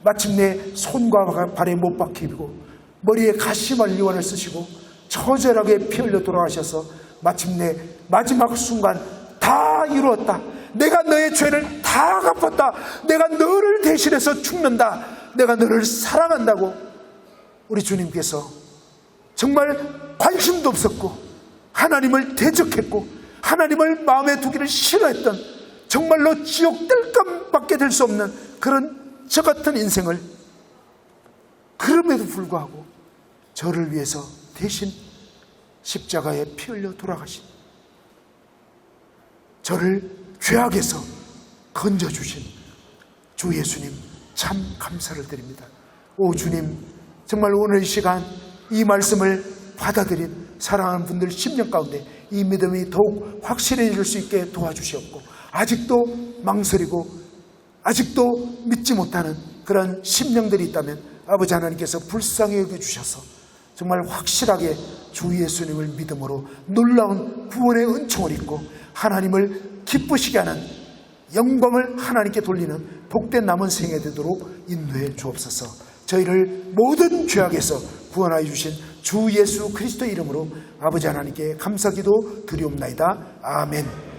마침내 손과 발에 못 박히고 머리에 가시말 유언을 쓰시고 처절하게 피 흘려 돌아가셔서 마침내 마지막 순간 다 이루었다. 내가 너의 죄를 다 갚았다. 내가 너를 대신해서 죽는다. 내가 너를 사랑한다고 우리 주님께서 정말 관심도 없었고 하나님을 대적했고 하나님을 마음에 두기를 싫어했던 정말로 지옥 뜰감밖에 될 수 없는 그런 저 같은 인생을 그럼에도 불구하고 저를 위해서 대신 십자가에 피 흘려 돌아가신 저를 죄악에서 건져주신 주 예수님 참 감사를 드립니다. 오 주님, 정말 오늘 이 시간 이 말씀을 받아들인 사랑하는 분들 심령 가운데 이 믿음이 더욱 확실해질 수 있게 도와주시옵고 아직도 망설이고 아직도 믿지 못하는 그런 심령들이 있다면 아버지 하나님께서 불쌍히 여겨주셔서 정말 확실하게 주 예수님을 믿음으로 놀라운 구원의 은총을 입고 하나님을 기쁘시게 하는 영광을 하나님께 돌리는 복된 남은 생애 되도록 인도해 주옵소서. 저희를 모든 죄악에서 구원하여 주신 주 예수 그리스도의 이름으로 아버지 하나님께 감사기도 드리옵나이다. 아멘.